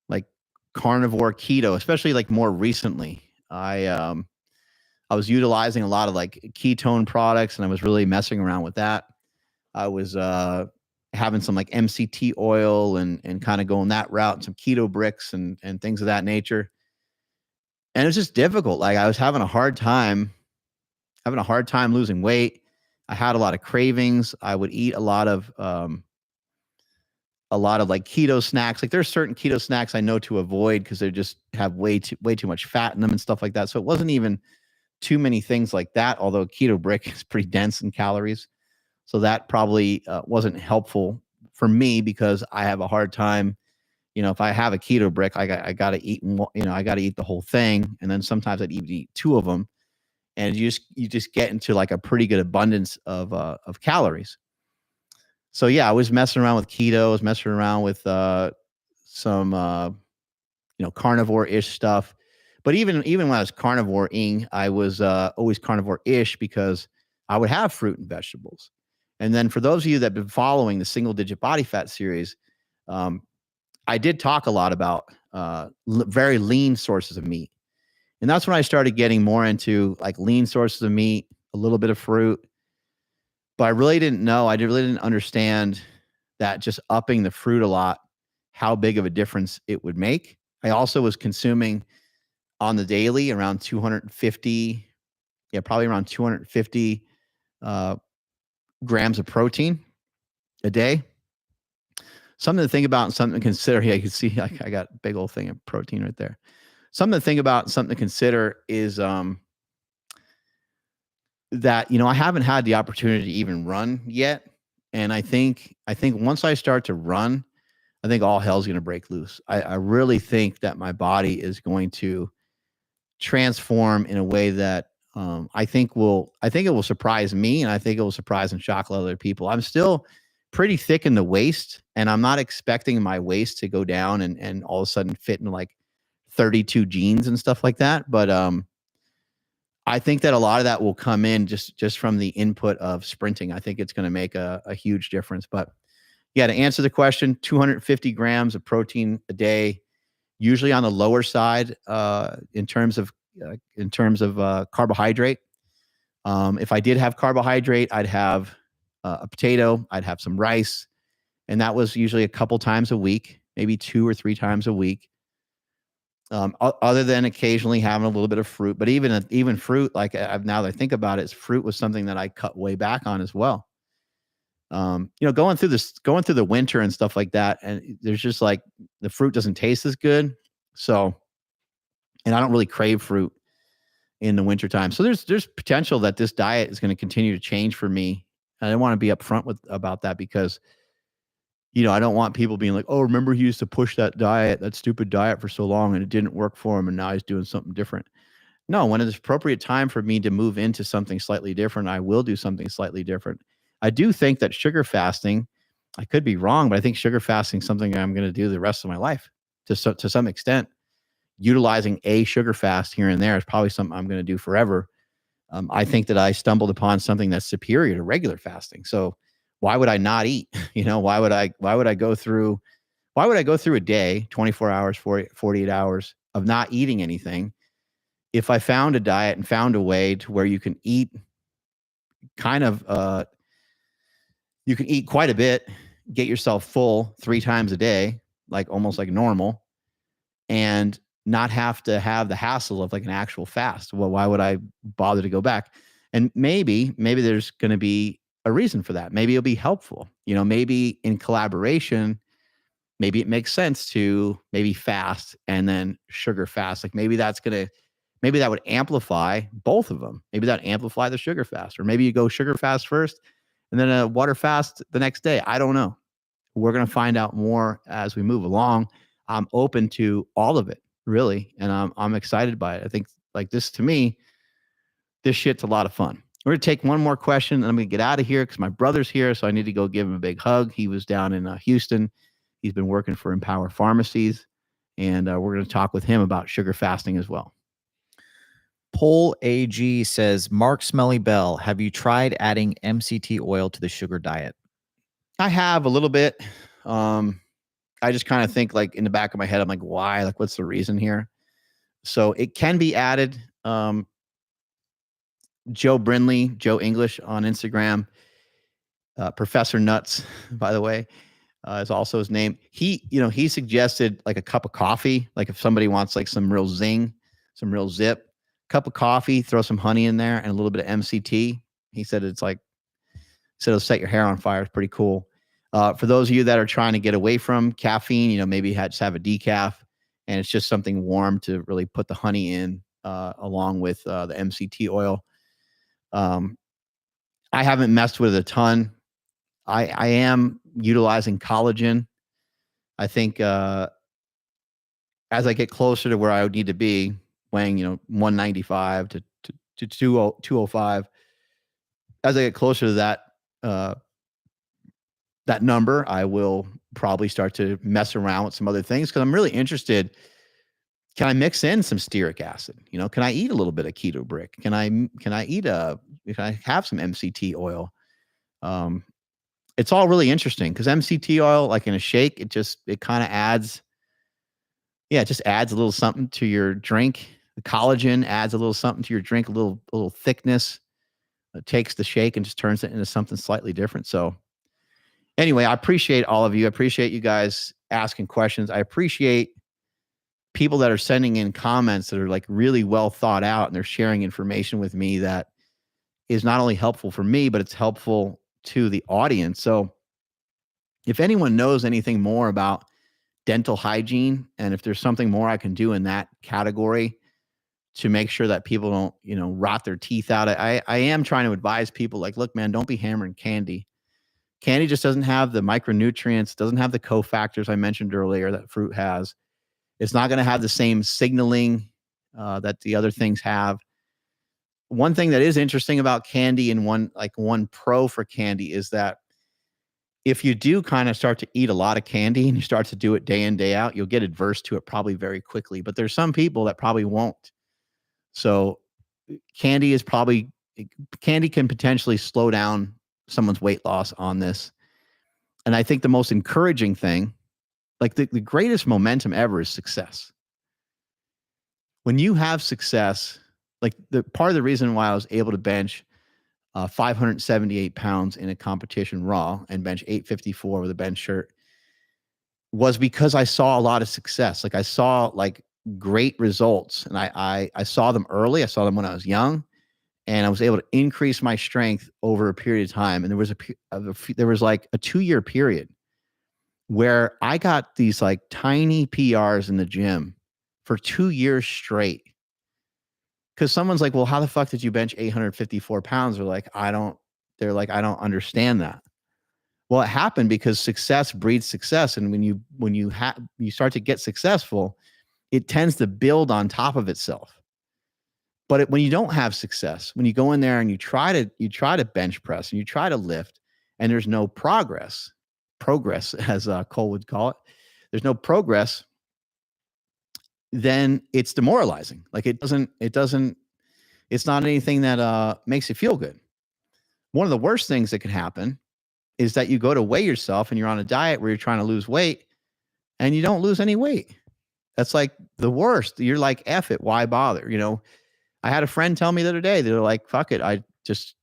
like carnivore keto, especially like more recently. I was utilizing a lot of like ketone products, and I was really messing around with that. I was having some like MCT oil and kind of going that route, and some keto bricks and things of that nature. And it was just difficult. Like I was having a hard time losing weight. I had a lot of cravings. I would eat a lot of like keto snacks. Like there's certain keto snacks I know to avoid because they just have way too much fat in them and stuff like that. So it wasn't even too many things like that, although keto brick is pretty dense in calories. So that probably wasn't helpful for me because I have a hard time. If I have a keto brick, I got to eat, I got to eat the whole thing. And then sometimes I'd even eat two of them. And you just get into like a pretty good abundance of calories. So yeah, I was messing around with keto. I was messing around with some carnivore-ish stuff. But even when I was carnivore-ing, I was always carnivore-ish because I would have fruit and vegetables. And then for those of you that have been following the Single Digit Body Fat series, I did talk a lot about very lean sources of meat. And that's when I started getting more into like lean sources of meat, a little bit of fruit. But I really didn't know. I really didn't understand that just upping the fruit a lot, how big of a difference it would make. I also was consuming on the daily around 250, probably around 250 grams of protein a day. Something to think about and something to consider. Yeah, you can see I got a big old thing of protein right there. Something to think about and something to consider is that, I haven't had the opportunity to even run yet. And I think once I start to run, I think all hell's going to break loose. I really think that my body is going to transform in a way that I think it will surprise me, and I think it will surprise and shock a lot of other people. I'm still pretty thick in the waist, and I'm not expecting my waist to go down and all of a sudden fit in like 32 jeans and stuff like that. But I think that a lot of that will come in just from the input of sprinting. I think it's going to make a huge difference. But yeah, to answer the question, 250 grams of protein a day, usually on the lower side in terms of carbohydrate. If I did have carbohydrate, I'd have a potato, I'd have some rice, and that was usually a couple times a week, maybe 2 or 3 times a week. Other than occasionally having a little bit of fruit, but even fruit, like now that I think about it, fruit was something that I cut way back on as well. Going through the winter and stuff like that, and there's just like the fruit doesn't taste as good. So, and I don't really crave fruit in the wintertime. So there's potential that this diet is going to continue to change for me. And I want to be upfront about that because I don't want people being like, oh, remember he used to push that stupid diet for so long and it didn't work for him and now he's doing something different. No, when it's appropriate time for me to move into something slightly different, I will do something slightly different. I do think that sugar fasting, I could be wrong, but I think sugar fasting is something I'm going to do the rest of my life to some extent. Utilizing a sugar fast here and there is probably something I'm going to do forever. I think that I stumbled upon something that's superior to regular fasting. So why would I not eat? Why would I go through a day, 24 hours, 48 hours of not eating anything if I found a diet and found a way to where you can eat kind of you can eat quite a bit, get yourself full 3 times a day, like almost like normal, and not have to have the hassle of like an actual fast. Well, why would I bother to go back? And maybe there's going to be a reason for that. Maybe it'll be helpful. Maybe in collaboration, maybe it makes sense to maybe fast and then sugar fast. Like maybe that would amplify both of them. Maybe that amplify the sugar fast, or maybe you go sugar fast first and then a water fast the next day. I don't know. We're going to find out more as we move along. I'm open to all of it, really, and I'm excited by it. I think like this, to me, this shit's a lot of fun. We're going to take one more question and I'm going to get out of here because my brother's here. So I need to go give him a big hug. He was down in Houston. He's been working for Empower Pharmacies, and we're going to talk with him about sugar fasting as well. Pole AG says, Mark Smelly Bell, have you tried adding MCT oil to the sugar diet? I have a little bit. I just kind of think like in the back of my head, I'm like, why? Like, what's the reason here? So it can be added. Joe English on Instagram, Professor Nuts, by the way, is also his name. He suggested like a cup of coffee. Like if somebody wants like some real zing, some real zip, cup of coffee, throw some honey in there and a little bit of MCT. He said it'll set your hair on fire. It's pretty cool. For those of you that are trying to get away from caffeine, maybe just have a decaf and it's just something warm to really put the honey in along with the MCT oil. I haven't messed with it a ton. I am utilizing collagen. I think as I get closer to where I would need to be, weighing 195 to 205, as I get closer to that number, I will probably start to mess around with some other things because I'm really interested. Can I mix in some stearic acid? Can I eat a little bit of keto brick? Can I have some MCT oil? It's all really interesting because MCT oil, like in a shake, it kind of adds, it just adds a little something to your drink. The collagen adds a little something to your drink, a little thickness. It takes the shake and just turns it into something slightly different. So anyway, I appreciate all of you. I appreciate you guys asking questions. I appreciate people that are sending in comments that are like really well thought out and they're sharing information with me that is not only helpful for me, but it's helpful to the audience. So if anyone knows anything more about dental hygiene and if there's something more I can do in that category to make sure that people don't, rot their teeth out, I am trying to advise people like, look, man, don't be hammering candy. Candy just doesn't have the micronutrients, doesn't have the cofactors I mentioned earlier that fruit has. It's not going to have the same signaling that the other things have. One thing that is interesting about candy and one pro for candy is that if you do kind of start to eat a lot of candy and you start to do it day in, day out, you'll get adverse to it probably very quickly. But there's some people that probably won't. So candy can potentially slow down someone's weight loss on this. And I think the most encouraging thing, like the greatest momentum ever, is success. When you have success, like the part of the reason why I was able to bench 578 pounds in a competition raw and bench 854 with a bench shirt was because I saw a lot of success. Like I saw like great results and I saw them early. I saw them when I was young and I was able to increase my strength over a period of time. And there was like a 2-year period where I got these like tiny PRs in the gym for 2 years straight. Because someone's like, well, how the fuck did you bench 854 pounds? They're like, I don't understand that. Well, it happened because success breeds success. And when you start to get successful, it tends to build on top of itself. But when you don't have success, when you go in there and you try to bench press and you try to lift and there's no progress as Cole would call it, there's no progress, then it's demoralizing. Like it's not anything that makes you feel good. One of the worst things that could happen is that you go to weigh yourself and you're on a diet where you're trying to lose weight and you don't lose any weight. That's like the worst. You're like, F it, why bother? I had a friend tell me the other day, they're like, fuck it. I just,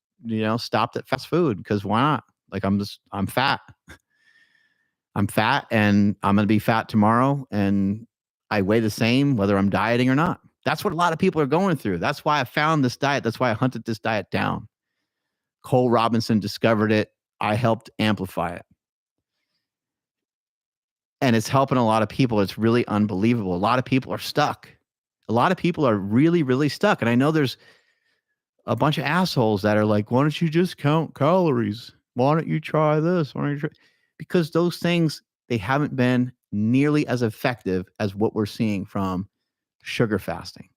stopped at fast food because why not? Like I'm fat. I'm fat and I'm going to be fat tomorrow. And I weigh the same, whether I'm dieting or not. That's what a lot of people are going through. That's why I found this diet. That's why I hunted this diet down. Cole Robinson discovered it. I helped amplify it. And it's helping a lot of people. It's really unbelievable. A lot of people are stuck. A lot of people are really, really stuck. And I know there's a bunch of assholes that are like, why don't you just count calories? Why don't you try this? Why don't you try? Because those things, they haven't been nearly as effective as what we're seeing from sugar fasting.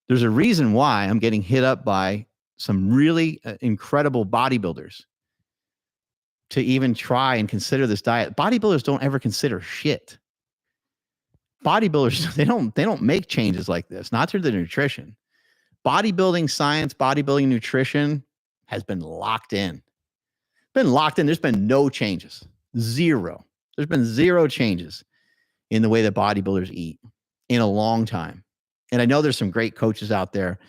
There's a reason why I'm getting hit up by some really incredible bodybuilders to even try and consider this diet. Bodybuilders don't ever consider shit. Bodybuilders, they don't make changes like this, not through the nutrition. Bodybuilding science, bodybuilding nutrition has been locked in. There's been no changes. Zero. There's been zero changes in the way that bodybuilders eat in a long time. And I know there's some great coaches out there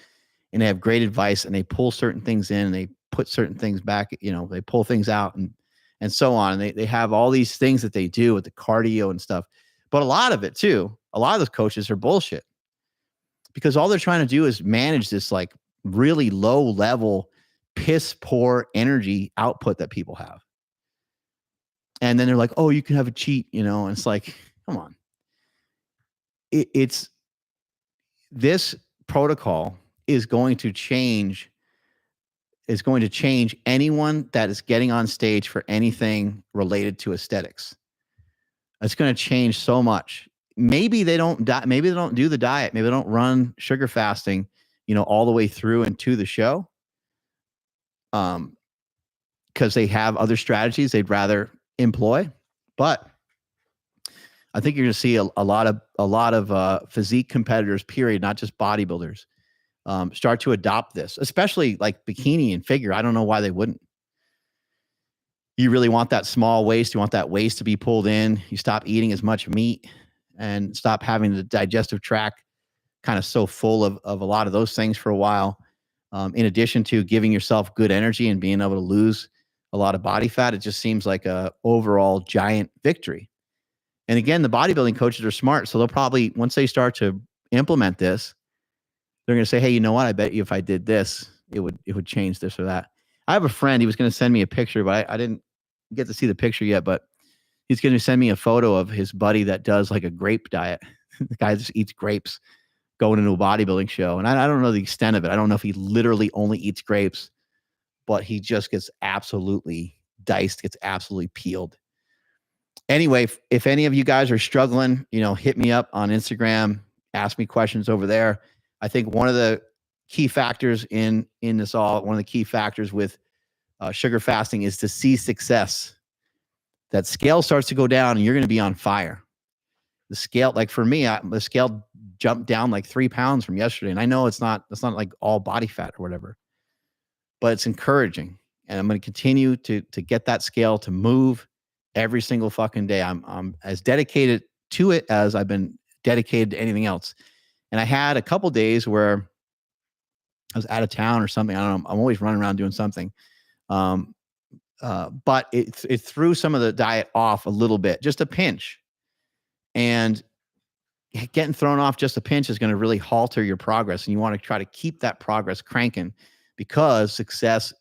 and they have great advice and they pull certain things in and they put certain things back, they pull things out and so on. And they have all these things that they do with the cardio and stuff. But a lot of it too, a lot of those coaches are bullshit because all they're trying to do is manage this like really low level, piss poor energy output that people have. And then they're like, oh, you can have a cheat, and it's like, come on. It's this protocol is going to change anyone that is getting on stage for anything related to aesthetics. It's going to change so much. Maybe they don't do the diet. Maybe they don't run sugar fasting, all the way through and to the show. Because they have other strategies they'd rather employ. But I think you're going to see a lot of physique competitors, period, not just bodybuilders, start to adopt this, especially like bikini and figure. I don't know why they wouldn't. You really want that small waist. You want that waist to be pulled in. You stop eating as much meat and stop having the digestive tract kind of so full of a lot of those things for a while. In addition to giving yourself good energy and being able to lose a lot of body fat, it just seems like a overall giant victory. And again, the bodybuilding coaches are smart. So they'll probably, once they start to implement this, they're going to say, hey, you know what? I bet you if I did this, it would change this or that. I have a friend, he was going to send me a picture, but I didn't get to see the picture yet, but he's going to send me a photo of his buddy that does like a grape diet. The guy just eats grapes going into a bodybuilding show. And I don't know the extent of it. I don't know if he literally only eats grapes, but he just gets absolutely diced, gets absolutely peeled. Anyway, if any of you guys are struggling, hit me up on Instagram, ask me questions over there. I think one of the key factors in this all, one of the key factors with sugar fasting is to see success. That scale starts to go down and you're going to be on fire. The scale, like for me, the scale jumped down like 3 pounds from yesterday. And I know it's not like all body fat or whatever, but it's encouraging. And I'm going to continue to get that scale to move every single fucking day. I'm as dedicated to it as I've been dedicated to anything else. And I had a couple days where I was out of town or something. I don't know. I'm always running around doing something. But it threw some of the diet off a little bit, just a pinch. And getting thrown off just a pinch is going to really halter your progress. And you want to try to keep that progress cranking because success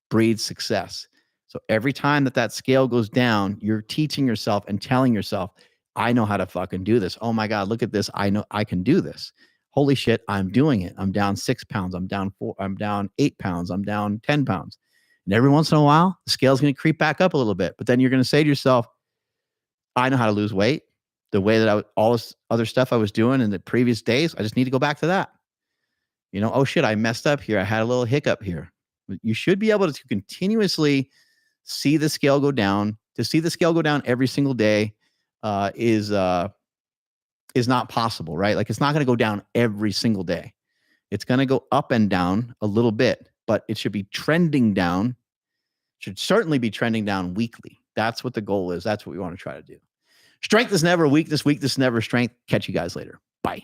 breeds success. So every time that scale goes down, you're teaching yourself and telling yourself, I know how to fucking do this. Oh my God, look at this. I know I can do this. Holy shit, I'm doing it. I'm down 6 pounds. I'm down 4. I'm down 8 pounds. I'm down 10 pounds. And every once in a while, the scale's going to creep back up a little bit. But then you're going to say to yourself, I know how to lose weight. The way that all this other stuff I was doing in the previous days, I just need to go back to that. Oh shit, I messed up here. I had a little hiccup here. You should be able to continuously see the scale go down. To see the scale go down every single day is not possible, right? Like, it's not going to go down every single day. It's going to go up and down a little bit, but it should be trending down. Should certainly be trending down weekly. That's what the goal is. That's what we want to try to do. Strength is never weakness. Weakness is never strength. Catch you guys later. Bye.